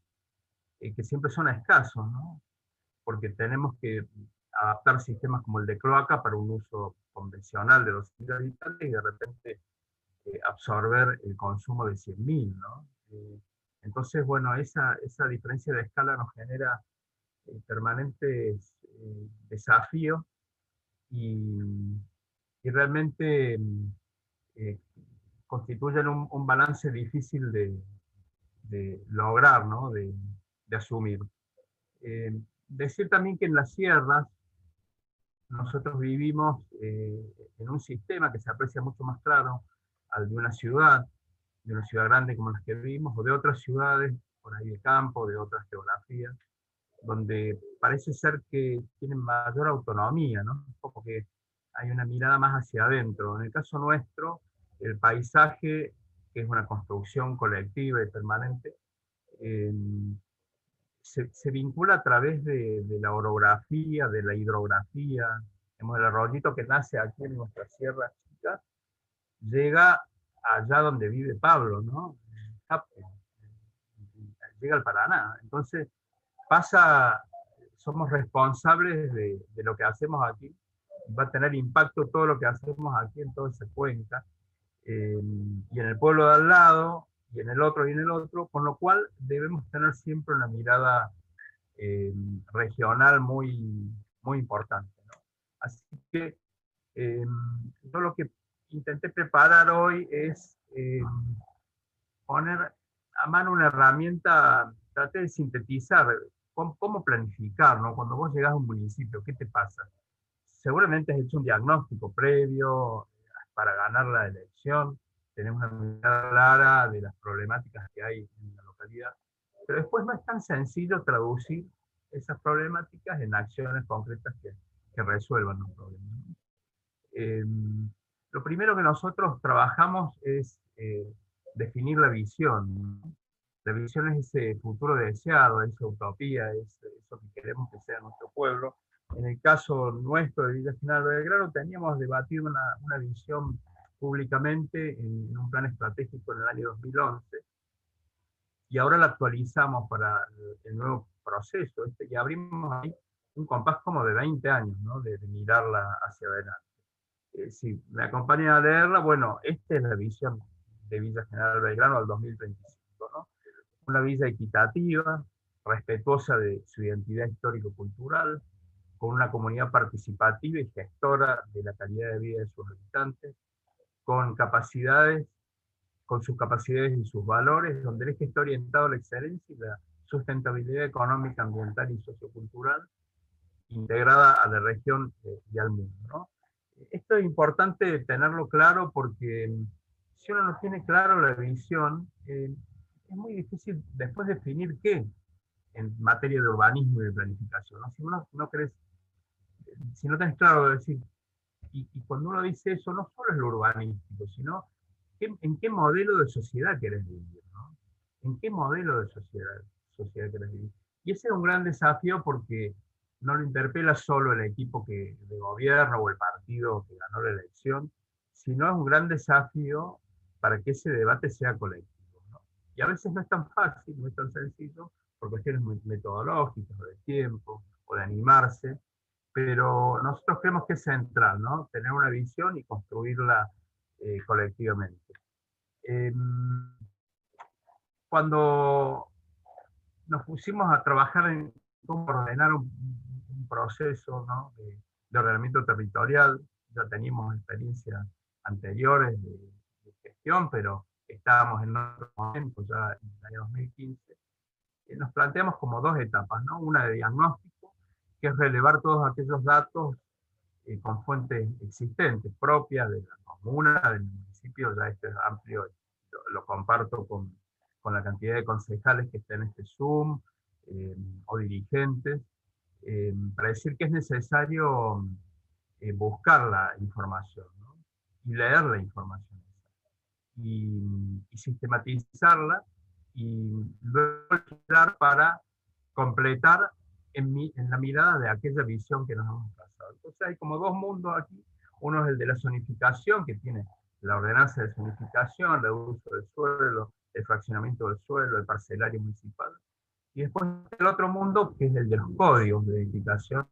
que siempre son escasos, ¿no? Porque tenemos que adaptar sistemas como el de cloaca para un uso convencional de 2.000 habitantes y de repente absorber el consumo de 100.000, ¿no? Entonces, bueno, esa diferencia de escala nos genera permanentes desafíos, y realmente constituyen un balance difícil de lograr, ¿no? de asumir. Decir también que en las sierras nosotros vivimos en un sistema que se aprecia mucho más claro al de una ciudad grande como las que vivimos, o de otras ciudades por ahí de campo, de otras geografías, donde parece ser que tienen mayor autonomía, ¿no? Como que hay una mirada más hacia adentro. En el caso nuestro, el paisaje, que es una construcción colectiva y permanente, se vincula a través de la orografía, de la hidrografía. Tenemos el arroyito que nace aquí en nuestra sierra chica, llega allá donde vive Pablo, ¿no? Llega al Paraná. Entonces, somos responsables de lo que hacemos aquí. Va a tener impacto todo lo que hacemos aquí en toda esa cuenca, y en el pueblo de al lado, y en el otro, y en el otro, con lo cual debemos tener siempre una mirada regional muy, muy importante, ¿no? Así que yo lo que intenté preparar hoy es poner a mano una herramienta, traté de sintetizar cómo planificar, ¿no? Cuando vos llegás a un municipio, ¿qué te pasa? Seguramente has hecho un diagnóstico previo para ganar la elección, tenés una mirada clara de las problemáticas que hay en la localidad, pero después no es tan sencillo traducir esas problemáticas en acciones concretas que resuelvan los problemas. Lo primero que nosotros trabajamos es definir la visión, ¿no? La visión es ese futuro deseado, esa utopía, es eso que queremos que sea nuestro pueblo. En el caso nuestro de Villa General Belgrano, teníamos debatido una visión públicamente en un plan estratégico en el año 2011, y ahora la actualizamos para el nuevo proceso, y abrimos ahí un compás como de 20 años, ¿no? de mirarla hacia adelante. Si me acompañan a leerla, bueno, esta es la visión de Villa General Belgrano al 2025, ¿no? Una villa equitativa, respetuosa de su identidad histórico-cultural, con una comunidad participativa y gestora de la calidad de vida de sus habitantes, con capacidades, con sus capacidades y sus valores, donde el eje está orientado a la excelencia y la sustentabilidad económica, ambiental y sociocultural, integrada a la región y al mundo, ¿no? Esto es importante tenerlo claro porque si uno no tiene claro la visión, es muy difícil después definir qué en materia de urbanismo y de planificación, ¿no? Si uno no crees, si no tenés claro de decir, y cuando uno dice eso, no solo es lo urbanístico, sino en qué modelo de sociedad querés vivir, ¿no? ¿En qué modelo de sociedad querés vivir? Y ese es un gran desafío porque no lo interpela solo el equipo de gobierno o el partido que ganó la elección, sino es un gran desafío para que ese debate sea colectivo, ¿no? Y a veces no es tan fácil, no es tan sencillo, por cuestiones metodológicas o de tiempo o de animarse, pero nosotros creemos que es central, ¿no? Tener una visión y construirla colectivamente. Cuando nos pusimos a trabajar en cómo ordenar un proceso, ¿no? de ordenamiento territorial, ya teníamos experiencias anteriores de gestión, pero estábamos en otro momento, ya en el año 2015, nos planteamos como dos etapas, ¿no? Una de diagnóstico, que es relevar todos aquellos datos con fuentes existentes, propias de la comuna, del municipio, ya esto es amplio, lo comparto con la cantidad de concejales que están en este Zoom, o dirigentes, para decir que es necesario buscar la información, ¿no? Y leer la información, y sistematizarla, y luego legislar para completar en la mirada de aquella visión que nos hemos trazado. Entonces hay como dos mundos aquí. Uno es el de la zonificación, que tiene la ordenanza de zonificación, el uso del suelo, el fraccionamiento del suelo, el parcelario municipal. Y después el otro mundo, que es el de los códigos de edificación,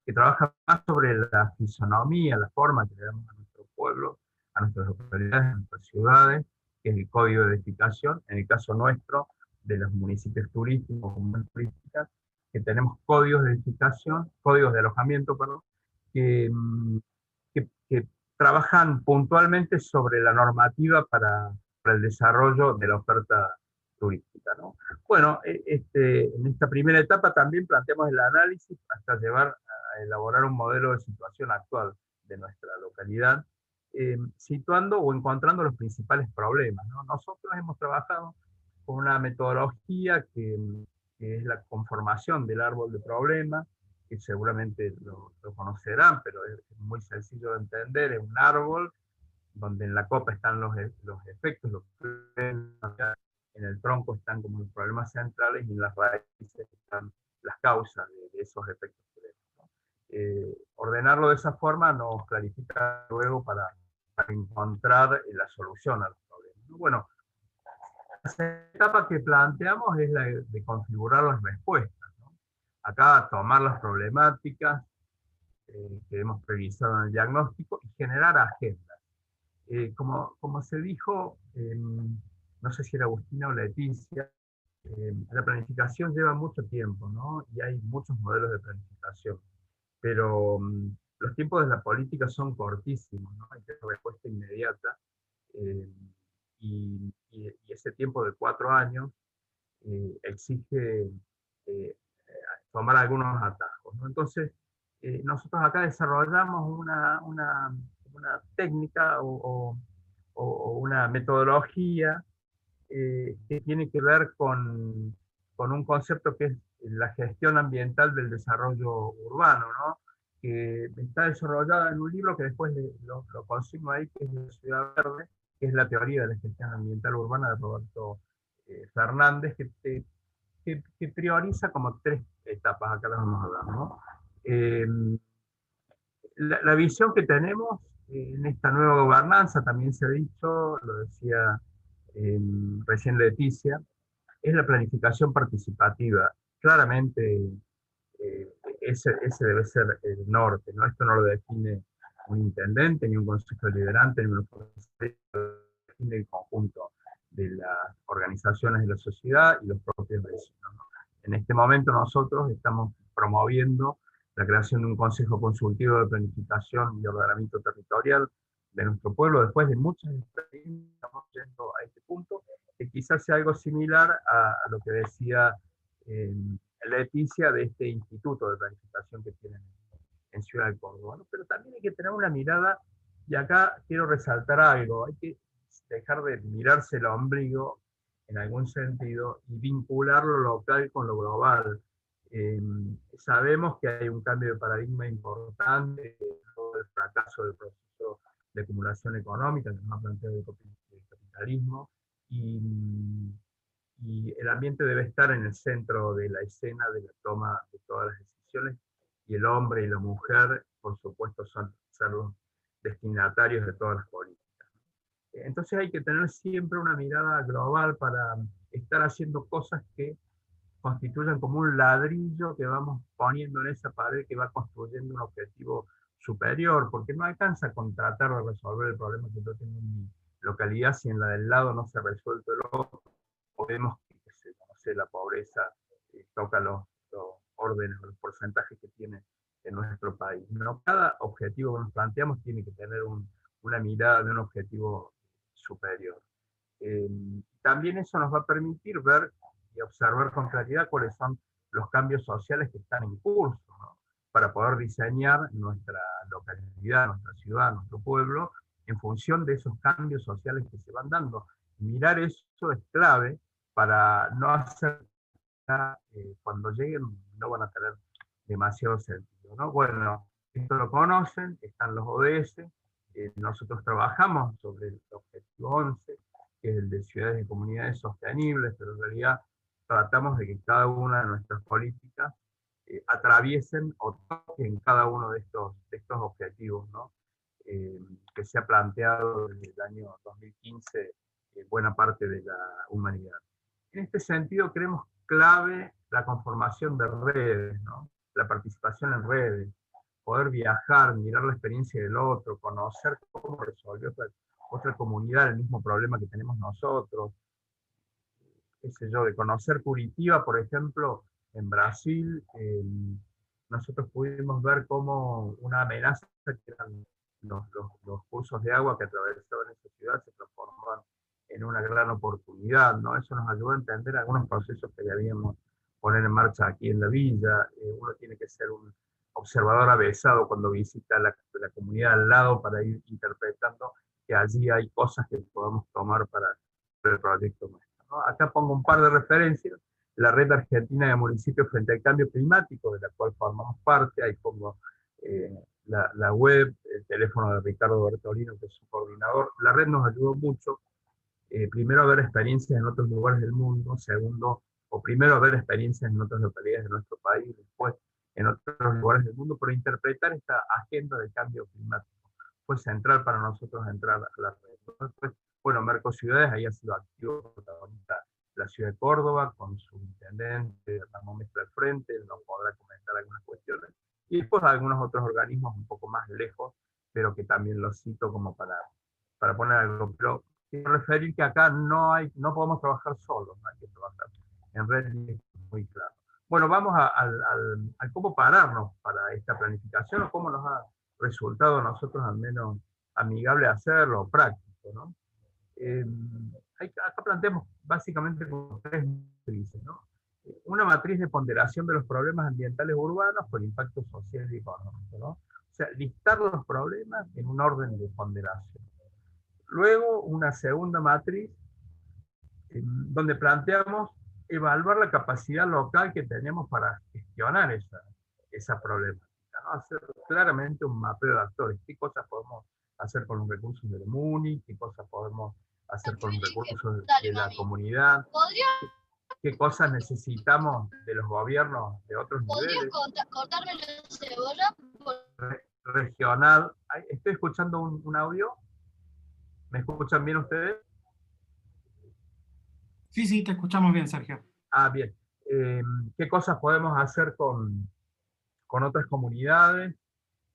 que trabaja más sobre la fisonomía, la forma que le damos a nuestro pueblo, a nuestras localidades, a nuestras ciudades, que es el código de edificación. En el caso nuestro, de los municipios turísticos, comunidades turísticas, que tenemos códigos de edificación, códigos de alojamiento, perdón, que trabajan puntualmente sobre la normativa para el desarrollo de la oferta turística, ¿no? Bueno, en esta primera etapa también planteamos el análisis hasta llevar a elaborar un modelo de situación actual de nuestra localidad, situando o encontrando los principales problemas, ¿no? Nosotros hemos trabajado con una metodología que es la conformación del árbol de problemas, que seguramente lo conocerán, pero es muy sencillo de entender. Es un árbol donde en la copa están los efectos, los problemas, en el tronco están como los problemas centrales, y en las raíces están las causas de esos efectos. Ordenarlo de esa forma nos clarifica luego para encontrar la solución a los problemas. Bueno, la etapa que planteamos es la de configurar las respuestas, ¿no? Acá tomar las problemáticas que hemos previsado en el diagnóstico y generar agendas. Como se dijo, no sé si era Agustina o Leticia, la planificación lleva mucho tiempo, ¿no? Y hay muchos modelos de planificación, pero los tiempos de la política son cortísimos, ¿no? Hay que dar respuesta inmediata, y ese tiempo de 4 años exige tomar algunos atajos, ¿no? Entonces, nosotros acá desarrollamos una técnica o una metodología que tiene que ver con un concepto que es la gestión ambiental del desarrollo urbano, ¿no? Que está desarrollada en un libro que después lo consigno ahí, que es de Ciudad Verde, que es la teoría de la gestión ambiental urbana de Roberto Fernández, que prioriza como 3 etapas, acá las vamos a hablar, ¿no? La visión que tenemos en esta nueva gobernanza, también se ha dicho, lo decía recién Leticia, es la planificación participativa. Claramente ese debe ser el norte, ¿no? Esto no lo define un intendente, ni un consejo deliberante, ni un consejo, lo define el conjunto de las organizaciones de la sociedad y los propios vecinos, ¿no? En este momento nosotros estamos promoviendo la creación de un consejo consultivo de planificación y ordenamiento territorial de nuestro pueblo, después de muchas experiencias, estamos yendo a este punto, que quizás sea algo similar a lo que decía Leticia de este instituto de planificación que tienen en Ciudad de Córdoba, ¿no? Pero también hay que tener una mirada, y acá quiero resaltar algo, hay que dejar de mirarse el ombligo en algún sentido y vincular lo local con lo global. Sabemos que hay un cambio de paradigma importante, el fracaso del proceso de acumulación económica que nos ha planteado el capitalismo, y el ambiente debe estar en el centro de la escena de la toma de todas las decisiones, y el hombre y la mujer, por supuesto, son los destinatarios de todas las políticas. Entonces hay que tener siempre una mirada global para estar haciendo cosas que constituyan como un ladrillo que vamos poniendo en esa pared que va construyendo un objetivo superior, porque no alcanza con tratar de resolver el problema que yo tengo en mi localidad si en la del lado no se resuelve el otro, o vemos que no sé, la pobreza toca los órdenes o los porcentajes que tiene en nuestro país, ¿no? Cada objetivo que nos planteamos tiene que tener una mirada de un objetivo superior. También eso nos va a permitir ver y observar con claridad cuáles son los cambios sociales que están en curso, ¿no? Para poder diseñar nuestra localidad, nuestra ciudad, nuestro pueblo, en función de esos cambios sociales que se van dando. Mirar eso es clave para no hacer cuando lleguen no van a tener demasiado sentido, ¿no? Bueno, esto lo conocen, están los ODS, nosotros trabajamos sobre el objetivo 11, que es el de ciudades y comunidades sostenibles, pero en realidad tratamos de que cada una de nuestras políticas atraviesen o toquen cada uno de estos objetivos, ¿no? Que se ha planteado desde el año 2015 buena parte de la humanidad. En este sentido, creemos clave la conformación de redes, ¿no? La participación en redes, poder viajar, mirar la experiencia del otro, conocer cómo resolvió otra comunidad el mismo problema que tenemos nosotros, qué sé yo, de conocer Curitiba, por ejemplo, en Brasil, nosotros pudimos ver cómo una amenaza que eran los cursos de agua que atravesaban esa ciudad se transformaban en una gran oportunidad, ¿no? Eso nos ayudó a entender algunos procesos que debíamos poner en marcha aquí en la villa. Uno tiene que ser un observador avesado cuando visita la comunidad al lado para ir interpretando que allí hay cosas que podemos tomar para el proyecto nuestro, ¿no? Acá pongo un par de referencias. La Red Argentina de Municipios frente al Cambio Climático, de la cual formamos parte, ahí pongo la web, el teléfono de Ricardo Bertolino, que es su coordinador. La red nos ayudó mucho, primero a ver experiencias en otros lugares del mundo, segundo, o primero a ver experiencias en otras localidades de nuestro país, después en otros lugares del mundo, pero interpretar esta agenda del cambio climático. Fue central para nosotros entrar a la red. Después, bueno, Mercociudades, ahí ha sido activo protagonista la ciudad de Córdoba, con su intendente, Ramón Mestre al frente, él nos podrá comentar algunas cuestiones. Y después algunos otros organismos un poco más lejos, pero que también los cito como para poner algo. Pero quiero referir que acá no podemos trabajar solos, no hay que trabajar en red, muy claro. Bueno, vamos a cómo pararnos para esta planificación o cómo nos ha resultado a nosotros al menos amigable hacerlo, práctico, ¿no? Acá planteamos básicamente como tres matrices, ¿no? Una matriz de ponderación de los problemas ambientales urbanos por impacto social y económico, ¿no? O sea, listar los problemas en un orden de ponderación. Luego, una segunda matriz donde planteamos evaluar la capacidad local que tenemos para gestionar esa problemática, ¿no? Hacer claramente un mapeo de actores. ¿Qué cosas podemos hacer con los recursos del MUNI? ¿Qué cosas podemos hacer con los recursos de la comunidad? ¿Qué cosas necesitamos de los gobiernos de otros niveles? ¿Podrías cortarme la cebolla? Regional. Estoy escuchando un audio. ¿Me escuchan bien ustedes? Sí, sí, te escuchamos bien, Sergio. Bien. ¿Qué cosas podemos hacer con otras comunidades,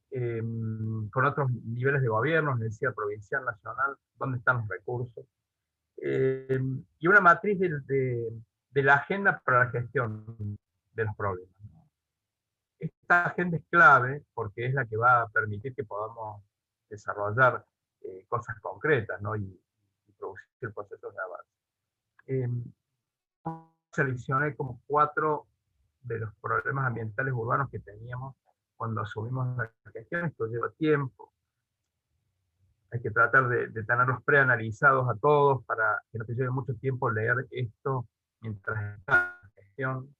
con otros niveles de gobierno, les decía, provincial, nacional? ¿Dónde están los recursos? Y una matriz de la agenda para la gestión de los problemas. Esta agenda es clave porque es la que va a permitir que podamos desarrollar cosas concretas, ¿no? y producir procesos de avance. Seleccioné como 4 de los problemas ambientales urbanos que teníamos cuando asumimos la gestión. Esto lleva tiempo. Hay que tratar de tenerlos preanalizados a todos para que no te lleve mucho tiempo leer esto mientras está en la gestión,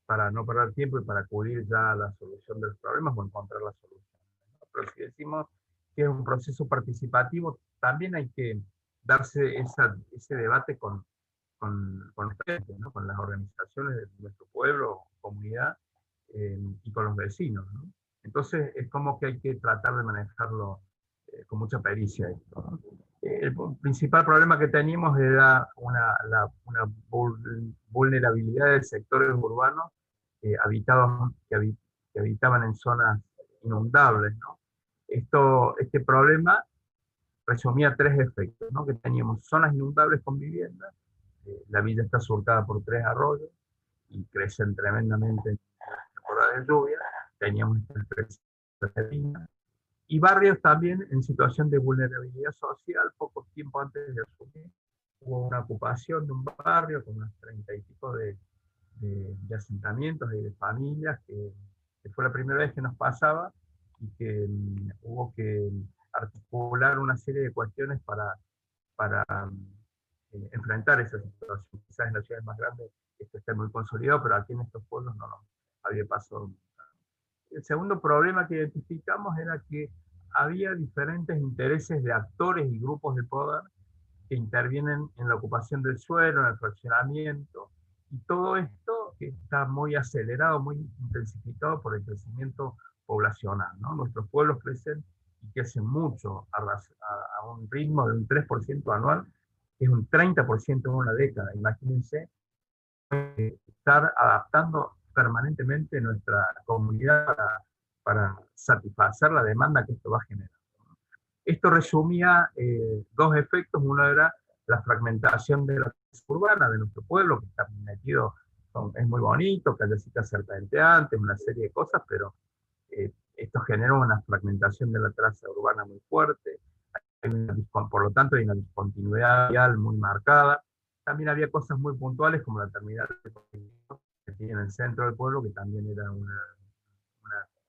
para no perder tiempo y para acudir ya a la solución de los problemas o encontrar la solución. Pero si decimos que es un proceso participativo, también hay que darse ese debate con la gente, ¿no? Con las organizaciones de nuestro pueblo, comunidad, y con los vecinos, ¿no? Entonces es como que hay que tratar de manejarlo con mucha pericia esto, ¿no? El principal problema que teníamos era una vulnerabilidad de sectores urbanos que habitaban en zonas inundables, ¿no? Este problema resumía 3 efectos, ¿no? Que teníamos zonas inundables con viviendas, la villa está surcada por 3 arroyos y crecen tremendamente en la temporada de lluvia, teníamos esta y barrios también en situación de vulnerabilidad social. Poco tiempo antes de asumir, hubo una ocupación de un barrio con unas 30 y pico de asentamientos y de familias, que fue la primera vez que nos pasaba y que hubo que articular una serie de cuestiones para enfrentar esa situación. Quizás en las ciudades más grandes esto está muy consolidado, pero aquí en estos pueblos no había pasado. El segundo problema que identificamos era que había diferentes intereses de actores y grupos de poder que intervienen en la ocupación del suelo, en el fraccionamiento, y todo esto está muy acelerado, muy intensificado por el crecimiento poblacional, ¿no? Nuestros pueblos crecen y crecen mucho, a un ritmo de un 3% anual, que es un 30% en una década. Imagínense estar adaptando permanentemente nuestra comunidad para satisfacer la demanda que esto va a generar. Esto resumía 2 efectos. Uno era la fragmentación de la urbana de nuestro pueblo, que está metido, es muy bonito, callecitas serpenteantes, una serie de cosas, pero esto genera una fragmentación de la traza urbana muy fuerte, por lo tanto hay una discontinuidad vial muy marcada. También había cosas muy puntuales como la terminal que tiene en el centro del pueblo, que también era una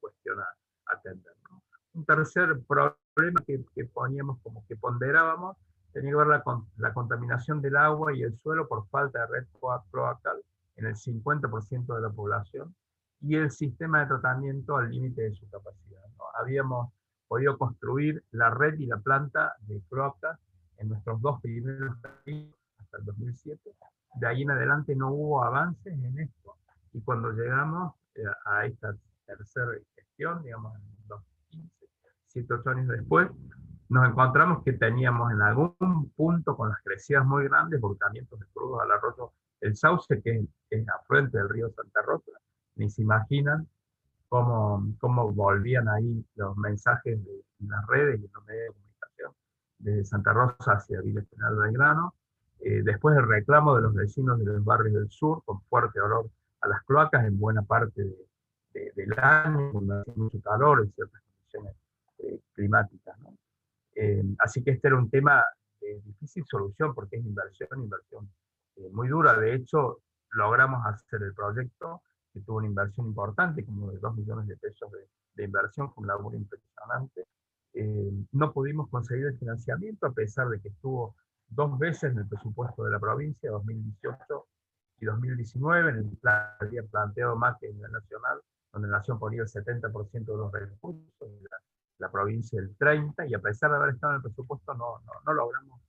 cuestión a atender, ¿no? Un tercer problema que poníamos, como que ponderábamos, tenía que ver la contaminación del agua y el suelo por falta de red cloacal en el 50% de la población, y el sistema de tratamiento al límite de su capacidad, ¿no? Habíamos podido construir la red y la planta de cloacas en nuestros 2 primeros años, hasta el 2007. De ahí en adelante no hubo avances en esto, y cuando llegamos a esta tercera gestión, digamos, en 2015, 7, 8 años después, nos encontramos que teníamos en algún punto, con las crecidas muy grandes, volcamientos de crudos al arroyo El Sauce, que es afluente del río Santa Rosa. Ni se imaginan cómo volvían ahí los mensajes de las redes y en los medios de comunicación desde Santa Rosa hacia Villa General Belgrano. Después el reclamo de los vecinos de los barrios del sur, con fuerte olor a las cloacas en buena parte del año, cuando hace mucho calor, en ciertas condiciones climáticas, ¿no? Así que este era un tema de difícil solución porque es inversión muy dura. De hecho, logramos hacer el proyecto, que tuvo una inversión importante, como de 2 millones de pesos de inversión, fue un laburo impresionante. No pudimos conseguir el financiamiento, a pesar de que estuvo 2 veces en el presupuesto de la provincia, 2018 y 2019, en el plan había planteado más que en el nacional, donde la nación ponía el 70% de los recursos, y la provincia el 30%, y a pesar de haber estado en el presupuesto no logramos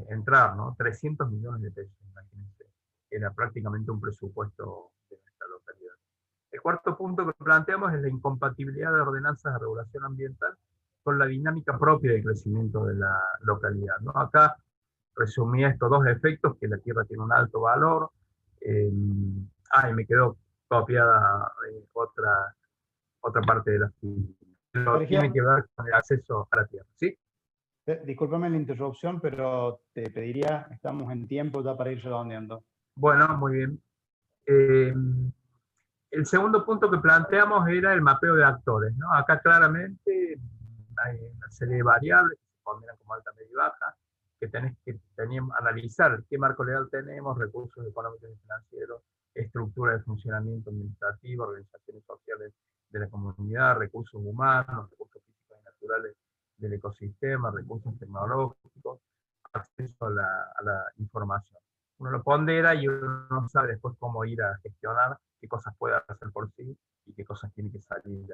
entrar, ¿no? 300 millones de pesos, imagínense. Era prácticamente un presupuesto de nuestra localidad. El cuarto punto que planteamos es la incompatibilidad de ordenanzas de regulación ambiental con la dinámica propia de crecimiento de la localidad, ¿no? Acá resumí estos 2 efectos, que la tierra tiene un alto valor. Y me quedó copiada otra parte de la actividad. Pero tiene que ver con el acceso a la tierra, ¿sí? Discúlpame la interrupción, pero te pediría, estamos en tiempo ya para ir redondeando. Bueno, muy bien. El segundo punto que planteamos era el mapeo de actores, ¿no? Acá claramente hay una serie de variables que se combinan como alta, media y baja, que tenés que analizar qué marco legal tenemos, recursos económicos y financieros, estructura de funcionamiento administrativo, organizaciones sociales de la comunidad, recursos humanos, recursos físicos y naturales del ecosistema, recursos tecnológicos, acceso a la información. Uno lo pondera y uno sabe después cómo ir a gestionar, qué cosas puede hacer por sí y qué cosas tiene que salir.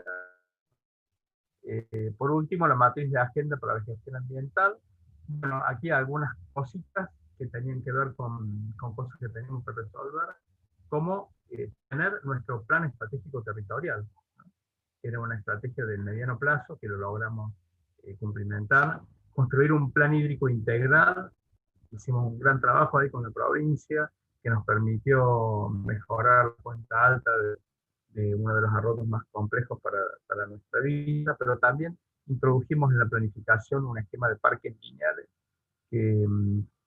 Por último, la matriz de agenda para la gestión ambiental. Bueno, aquí algunas cositas que tenían que ver con cosas que tenemos que resolver, como tener nuestro plan estratégico territorial, ¿no? Era una estrategia del mediano plazo que lo logramos cumplimentar. Construir un plan hídrico integral. Hicimos un gran trabajo ahí con la provincia, que nos permitió mejorar la cuenta alta de uno de los arroyos más complejos para nuestra vida, pero también introdujimos en la planificación un esquema de parques lineales que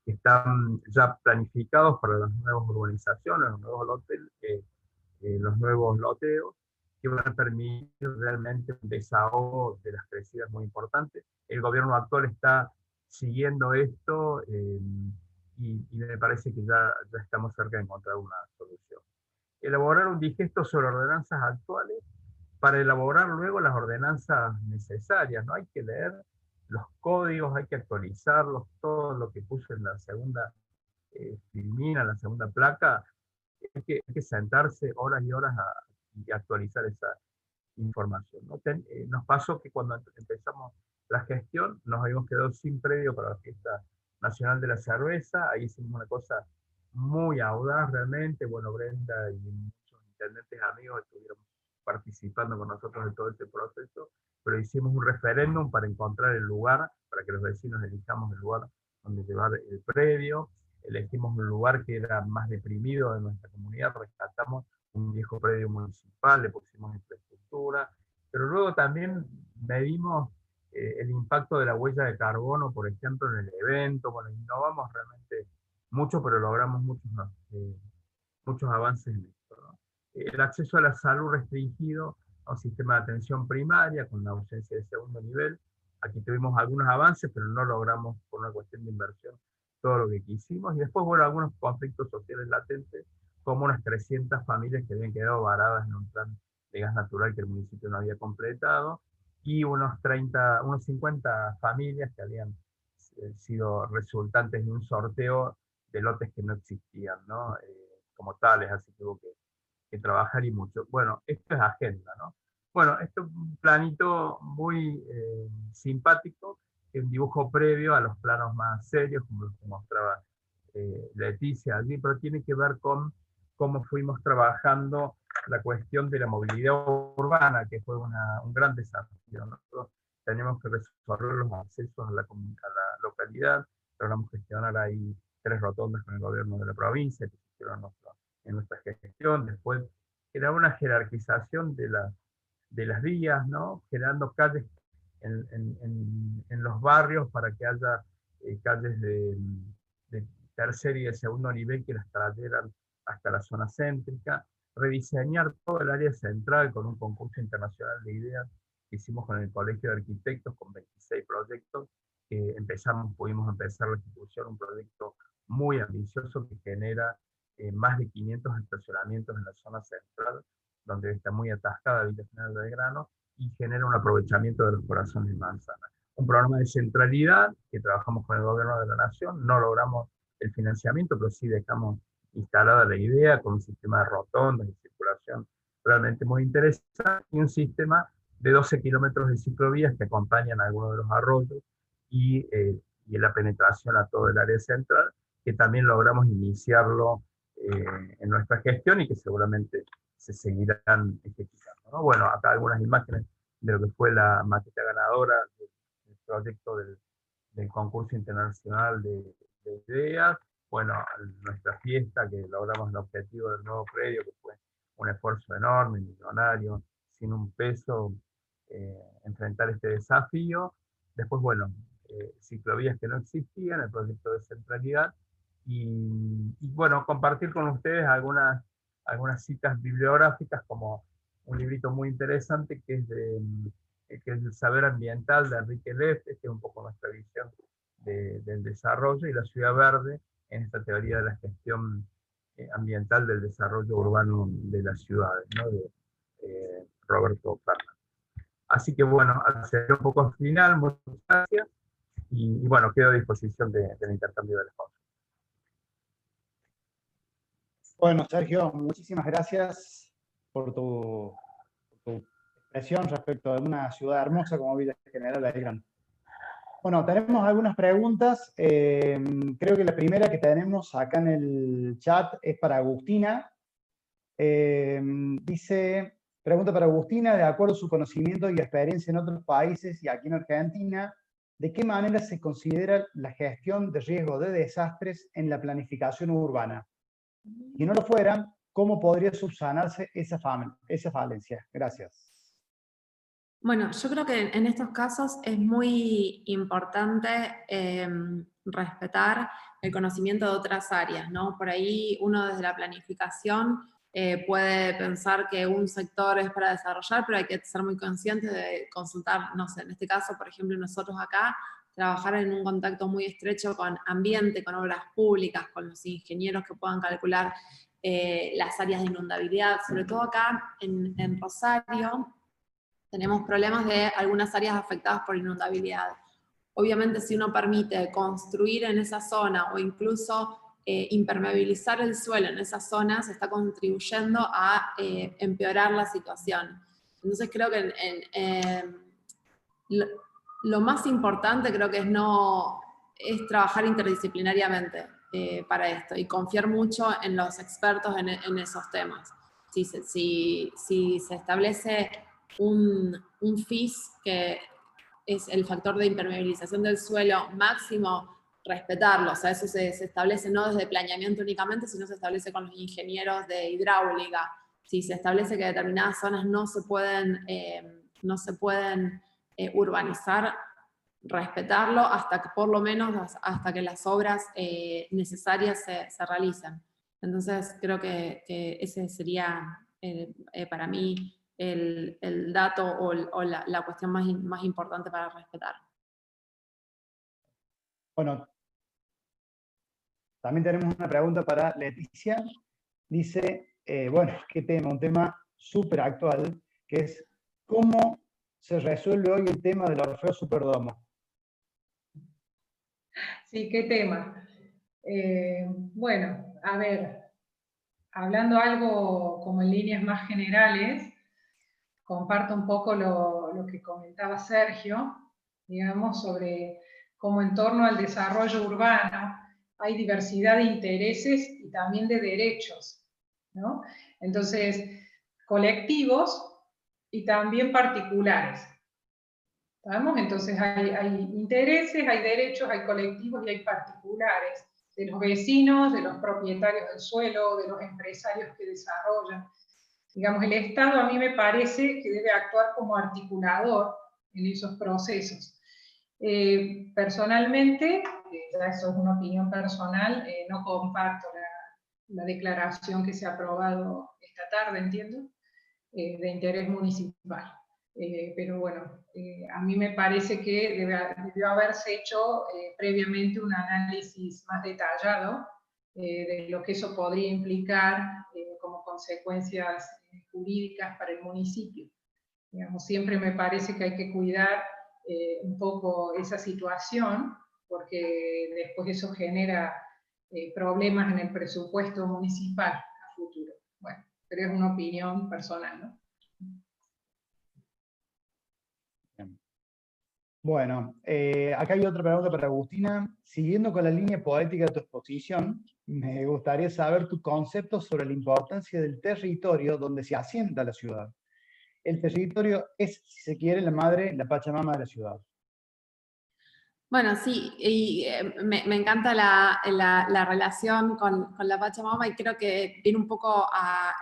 están ya planificados para las nuevas urbanizaciones, los nuevos loteos, que van a permitir realmente un desahogo de las crecidas muy importantes. El gobierno actual está siguiendo esto y me parece que ya estamos cerca de encontrar una solución. Elaborar un digesto sobre ordenanzas actuales para elaborar luego las ordenanzas necesarias, ¿no? Hay que leer los códigos, hay que actualizarlos, todo lo que puse en la segunda filmina, la segunda placa, hay que sentarse horas y horas y actualizar esa información, ¿no? Nos pasó que cuando empezamos la gestión nos habíamos quedado sin predio para la Fiesta Nacional de la Cerveza. Ahí hicimos una cosa muy audaz realmente. Bueno, Brenda y muchos intendentes amigos estuvieron participando con nosotros en todo este proceso, pero hicimos un referéndum para encontrar el lugar, para que los vecinos elijamos el lugar donde llevar el predio. Elegimos un lugar que era más deprimido de nuestra comunidad, rescatamos un viejo predio municipal, le pusimos infraestructura, pero luego también medimos el impacto de la huella de carbono, por ejemplo, en el evento. Bueno, innovamos realmente mucho, pero logramos muchos avances en esto, ¿no? El acceso a la salud restringido a un sistema de atención primaria con la ausencia de segundo nivel. Aquí tuvimos algunos avances, pero no logramos, por una cuestión de inversión, todo lo que quisimos. Y después, bueno, algunos conflictos sociales latentes, como unas 300 familias que habían quedado varadas en un plan de gas natural que el municipio no había completado, y unos 50 familias que habían sido resultantes de un sorteo de lotes que no existían, ¿no? Como tales, así que hubo que trabajar y mucho. Bueno, esto es agenda, ¿no? Bueno, esto es un planito muy simpático, un dibujo previo a los planos más serios, como lo que mostraba Leticia allí, pero tiene que ver con cómo fuimos trabajando la cuestión de la movilidad urbana, que fue un gran desafío. Nosotros tenemos que resolver los accesos a la localidad, logramos gestionar ahí 3 rotondas con el gobierno de la provincia, que se hicieron en nuestra gestión. Después era una jerarquización de las vías, ¿no? Generando calles en los barrios para que haya calles de tercer y de segundo nivel que las trajeran hasta la zona céntrica, rediseñar todo el área central con un concurso internacional de ideas que hicimos con el Colegio de Arquitectos, con 26 proyectos. Pudimos empezar la ejecución, un proyecto muy ambicioso que genera más de 500 estacionamientos en la zona central, donde está muy atascada Villa General Belgrano, y genera un aprovechamiento de los corazones de manzana. Un programa de centralidad que trabajamos con el gobierno de la nación, no logramos el financiamiento, pero sí dejamos instalada la idea con un sistema de rotondas y circulación realmente muy interesante, y un sistema de 12 kilómetros de ciclovías que acompañan a algunos de los arroyos y la penetración a todo el área central, que también logramos iniciarlo en nuestra gestión y que seguramente se seguirán ejecutando, ¿no? Bueno, acá algunas imágenes de lo que fue la maqueta ganadora del proyecto del concurso internacional de ideas. Bueno, nuestra fiesta, que logramos el objetivo del nuevo predio, que fue un esfuerzo enorme, millonario, sin un peso, enfrentar este desafío. Después, bueno, ciclovías que no existían, el proyecto de centralidad, y bueno, compartir con ustedes algunas citas bibliográficas, como un librito muy interesante que es el Saber Ambiental de Enrique Leff, que es un poco nuestra visión del desarrollo y la ciudad verde en esta teoría de la gestión ambiental del desarrollo urbano de las ciudades, ¿no? De Roberto Fernández. Así que bueno, hacer un poco al final, muchas gracias, y bueno, quedo a disposición del intercambio de las cosas. Bueno, Sergio, muchísimas gracias por tu expresión respecto de una ciudad hermosa como Villa General Belgrano. Bueno, tenemos algunas preguntas. Creo que la primera que tenemos acá en el chat es para Agustina. Dice, pregunta para Agustina, de acuerdo a su conocimiento y experiencia en otros países y aquí en Argentina, ¿de qué manera se considera la gestión de riesgo de desastres en la planificación urbana? Si no lo fuera, ¿cómo podría subsanarse esa falencia? Gracias. Bueno, yo creo que en estos casos es muy importante respetar el conocimiento de otras áreas, ¿no? Por ahí uno desde la planificación puede pensar que un sector es para desarrollar, pero hay que ser muy consciente de consultar, no sé, en este caso, por ejemplo, nosotros acá, trabajar en un contacto muy estrecho con ambiente, con obras públicas, con los ingenieros que puedan calcular las áreas de inundabilidad, sobre todo acá en Rosario, tenemos problemas de algunas áreas afectadas por inundabilidad. Obviamente, si uno permite construir en esa zona o incluso impermeabilizar el suelo en esas zonas, está contribuyendo a empeorar la situación. Entonces creo que lo más importante creo que es trabajar interdisciplinariamente para esto y confiar mucho en los expertos en esos temas. Si se establece un FIS, que es el factor de impermeabilización del suelo máximo, respetarlo. O sea, eso se establece no desde planeamiento únicamente, sino se establece con los ingenieros de hidráulica. Si se establece que determinadas zonas no se pueden urbanizar, respetarlo hasta que, por lo menos, hasta que las obras necesarias se realicen. Entonces, creo que ese sería para mí el dato o la cuestión más importante para respetar. Bueno, también tenemos una pregunta para Leticia. Dice, bueno, ¿qué tema? Un tema súper actual, que es ¿cómo se resuelve hoy el tema del Orfeo Superdomo? Sí, qué tema. Bueno, a ver, hablando algo como en líneas más generales, comparto un poco lo que comentaba Sergio, digamos, sobre cómo en torno al desarrollo urbano hay diversidad de intereses y también de derechos, ¿no? Entonces, colectivos y también particulares. ¿Sabemos? Entonces hay intereses, hay derechos, hay colectivos y hay particulares, de los vecinos, de los propietarios del suelo, de los empresarios que desarrollan. Digamos, el Estado a mí me parece que debe actuar como articulador en esos procesos. Personalmente, ya eso es una opinión personal, no comparto la declaración que se ha aprobado esta tarde, entiendo, de interés municipal. Pero bueno, a mí me parece que debió haberse hecho previamente un análisis más detallado de lo que eso podría implicar como consecuencias jurídicas para el municipio. Digamos, siempre me parece que hay que cuidar un poco esa situación, porque después eso genera problemas en el presupuesto municipal a futuro. Bueno, pero es una opinión personal, ¿no? Bueno, acá hay otra pregunta para Agustina. Siguiendo con la línea poética de tu exposición, me gustaría saber tu concepto sobre la importancia del territorio donde se asienta la ciudad. El territorio es, si se quiere, la madre, la Pachamama de la ciudad. Bueno, sí, y me encanta la relación con la Pachamama, y creo que viene un poco a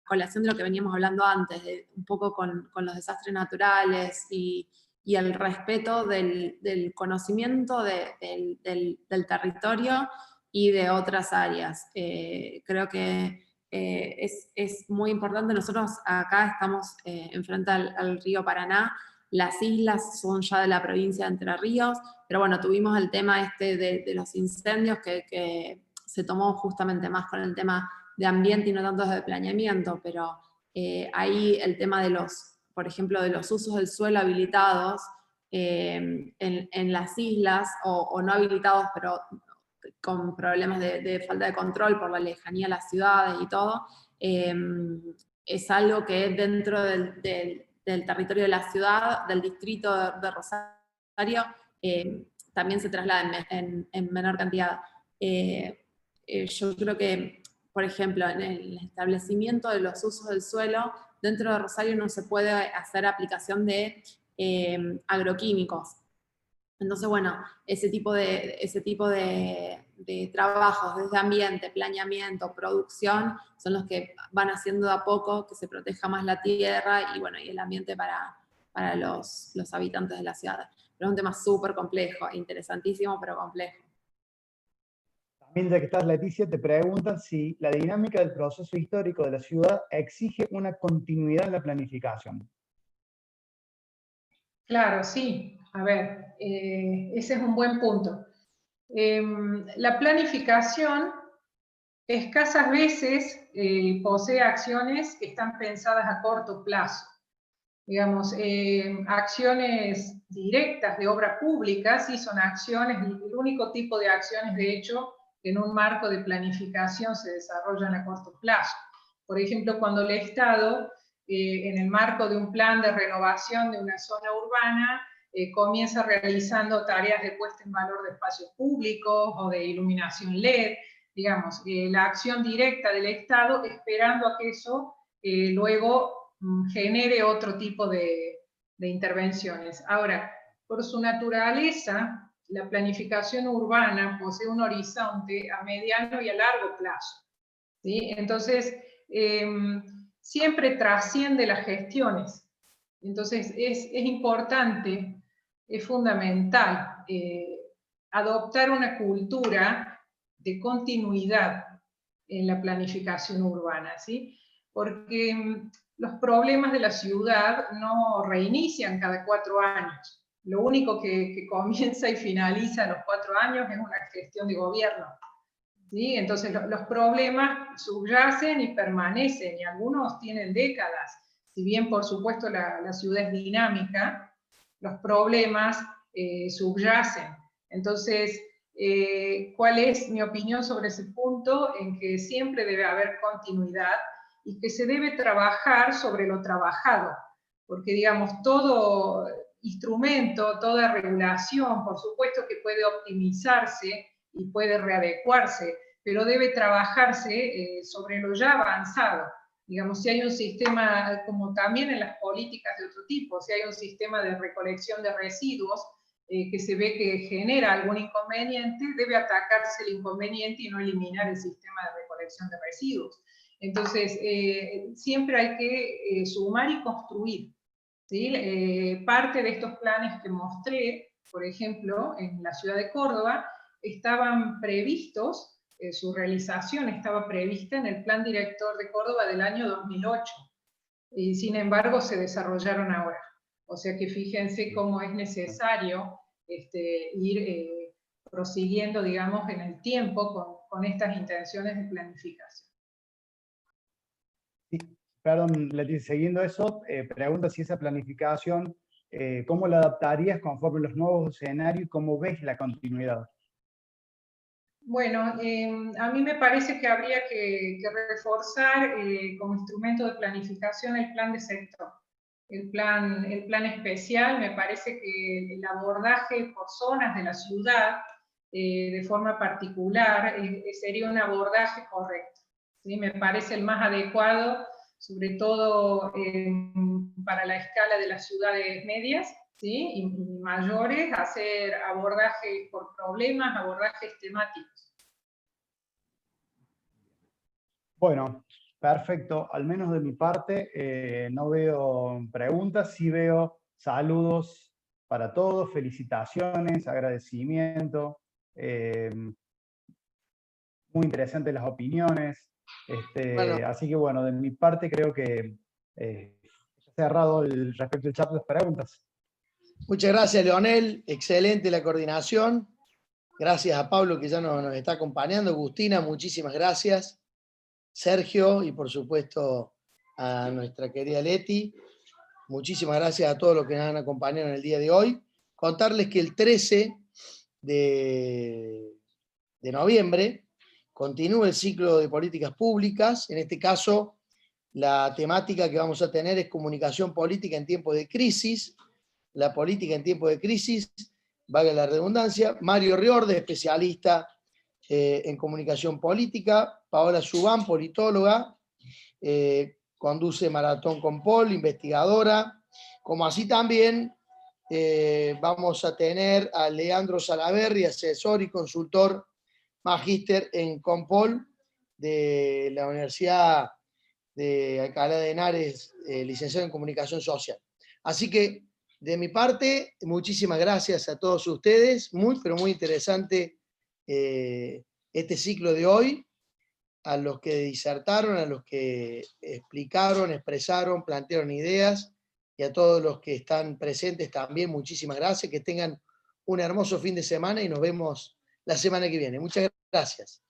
colación de lo que veníamos hablando antes, un poco con los desastres naturales y el respeto del conocimiento del territorio y de otras áreas. Creo que es muy importante. Nosotros acá estamos enfrente al río Paraná. Las islas son ya de la provincia de Entre Ríos, pero bueno, tuvimos el tema de los incendios que se tomó justamente más con el tema de ambiente y no tanto de planeamiento, pero ahí el tema de por ejemplo, de los usos del suelo habilitados en las islas, o no habilitados, pero con problemas de falta de control por la lejanía a las ciudades y todo, es algo que dentro del territorio de la ciudad, del distrito de Rosario, también se traslada en menor cantidad. Yo creo que, por ejemplo, en el establecimiento de los usos del suelo, dentro de Rosario no se puede hacer aplicación de agroquímicos. Entonces, bueno, ese tipo de trabajos desde ambiente, planeamiento, producción, son los que van haciendo de a poco que se proteja más la tierra y, bueno, y el ambiente para los habitantes de la ciudad. Pero es un tema súper complejo, interesantísimo, pero complejo. También, ya que estás, Leticia, te preguntan si la dinámica del proceso histórico de la ciudad exige una continuidad en la planificación. Claro, sí. A ver, ese es un buen punto. La planificación escasas veces posee acciones que están pensadas a corto plazo. Digamos, acciones directas de obra pública sí son acciones, el único tipo de acciones, de hecho, que en un marco de planificación se desarrollan a corto plazo. Por ejemplo, cuando el Estado, en el marco de un plan de renovación de una zona urbana, comienza realizando tareas de puesta en valor de espacios públicos o de iluminación LED, digamos, la acción directa del Estado esperando a que eso luego genere otro tipo de intervenciones. Ahora, por su naturaleza, la planificación urbana posee un horizonte a mediano y a largo plazo, ¿sí? Entonces, siempre trasciende las gestiones. Entonces, es importante, es fundamental adoptar una cultura de continuidad en la planificación urbana, ¿sí? Porque los problemas de la ciudad no reinician cada 4 años. Lo único que comienza y finaliza a los 4 años es una gestión de gobierno, ¿sí? Entonces los problemas subyacen y permanecen, y algunos tienen décadas. Si bien, por supuesto, la ciudad es dinámica, los problemas subyacen. Entonces, ¿cuál es mi opinión sobre ese punto? En que siempre debe haber continuidad y que se debe trabajar sobre lo trabajado, porque, digamos, todo instrumento, toda regulación, por supuesto que puede optimizarse y puede readecuarse, pero debe trabajarse sobre lo ya avanzado. Digamos, si hay un sistema, como también en las políticas de otro tipo, si hay un sistema de recolección de residuos que se ve que genera algún inconveniente, debe atacarse el inconveniente y no eliminar el sistema de recolección de residuos. Entonces, siempre hay que sumar y construir, ¿sí? Parte de estos planes que mostré, por ejemplo, en la ciudad de Córdoba, estaban previstos, su realización estaba prevista en el Plan Director de Córdoba del año 2008. y sin embargo se desarrollaron ahora. O sea que fíjense cómo es necesario ir prosiguiendo, digamos, en el tiempo con estas intenciones de planificación. Sí, perdón, Leti, siguiendo eso, pregunta si esa planificación, ¿cómo la adaptarías conforme los nuevos escenarios y cómo ves la continuidad? Bueno, a mí me parece que habría que reforzar como instrumento de planificación el plan de sector. El plan especial, me parece que el abordaje por zonas de la ciudad, de forma particular, sería un abordaje correcto. ¿Sí? Me parece el más adecuado, sobre todo para la escala de las ciudades medias, ¿sí? y mayores, hacer abordaje por problemas, abordajes temáticos. Bueno, perfecto. Al menos de mi parte, no veo preguntas, sí veo saludos para todos, felicitaciones, agradecimiento. Muy interesantes las opiniones. Bueno, Así que bueno, de mi parte creo que cerrado respecto al chat de las preguntas. muchas gracias, Leonel. Excelente la coordinación. Gracias a Pablo, que ya nos está acompañando. Agustina, muchísimas gracias. Sergio, y por supuesto a nuestra querida Leti. Muchísimas gracias a todos los que nos han acompañado en el día de hoy. Contarles que el 13 de noviembre continúa el ciclo de políticas públicas. En este caso, la temática que vamos a tener es comunicación política en tiempos de crisis. La política en tiempos de crisis, valga la redundancia. Mario Riorde, especialista en comunicación política. Paola Subán, politóloga. Conduce Maratón con Paul, investigadora. Como así también vamos a tener a Leandro Salaverri, asesor y consultor magíster en Compol de la Universidad de Alcalá de Henares, licenciado en Comunicación Social. Así que, de mi parte, muchísimas gracias a todos ustedes. Muy, pero muy interesante este ciclo de hoy. A los que disertaron, a los que explicaron, expresaron, plantearon ideas, y a todos los que están presentes también, muchísimas gracias. Que tengan un hermoso fin de semana y nos vemos la semana que viene. Muchas gracias.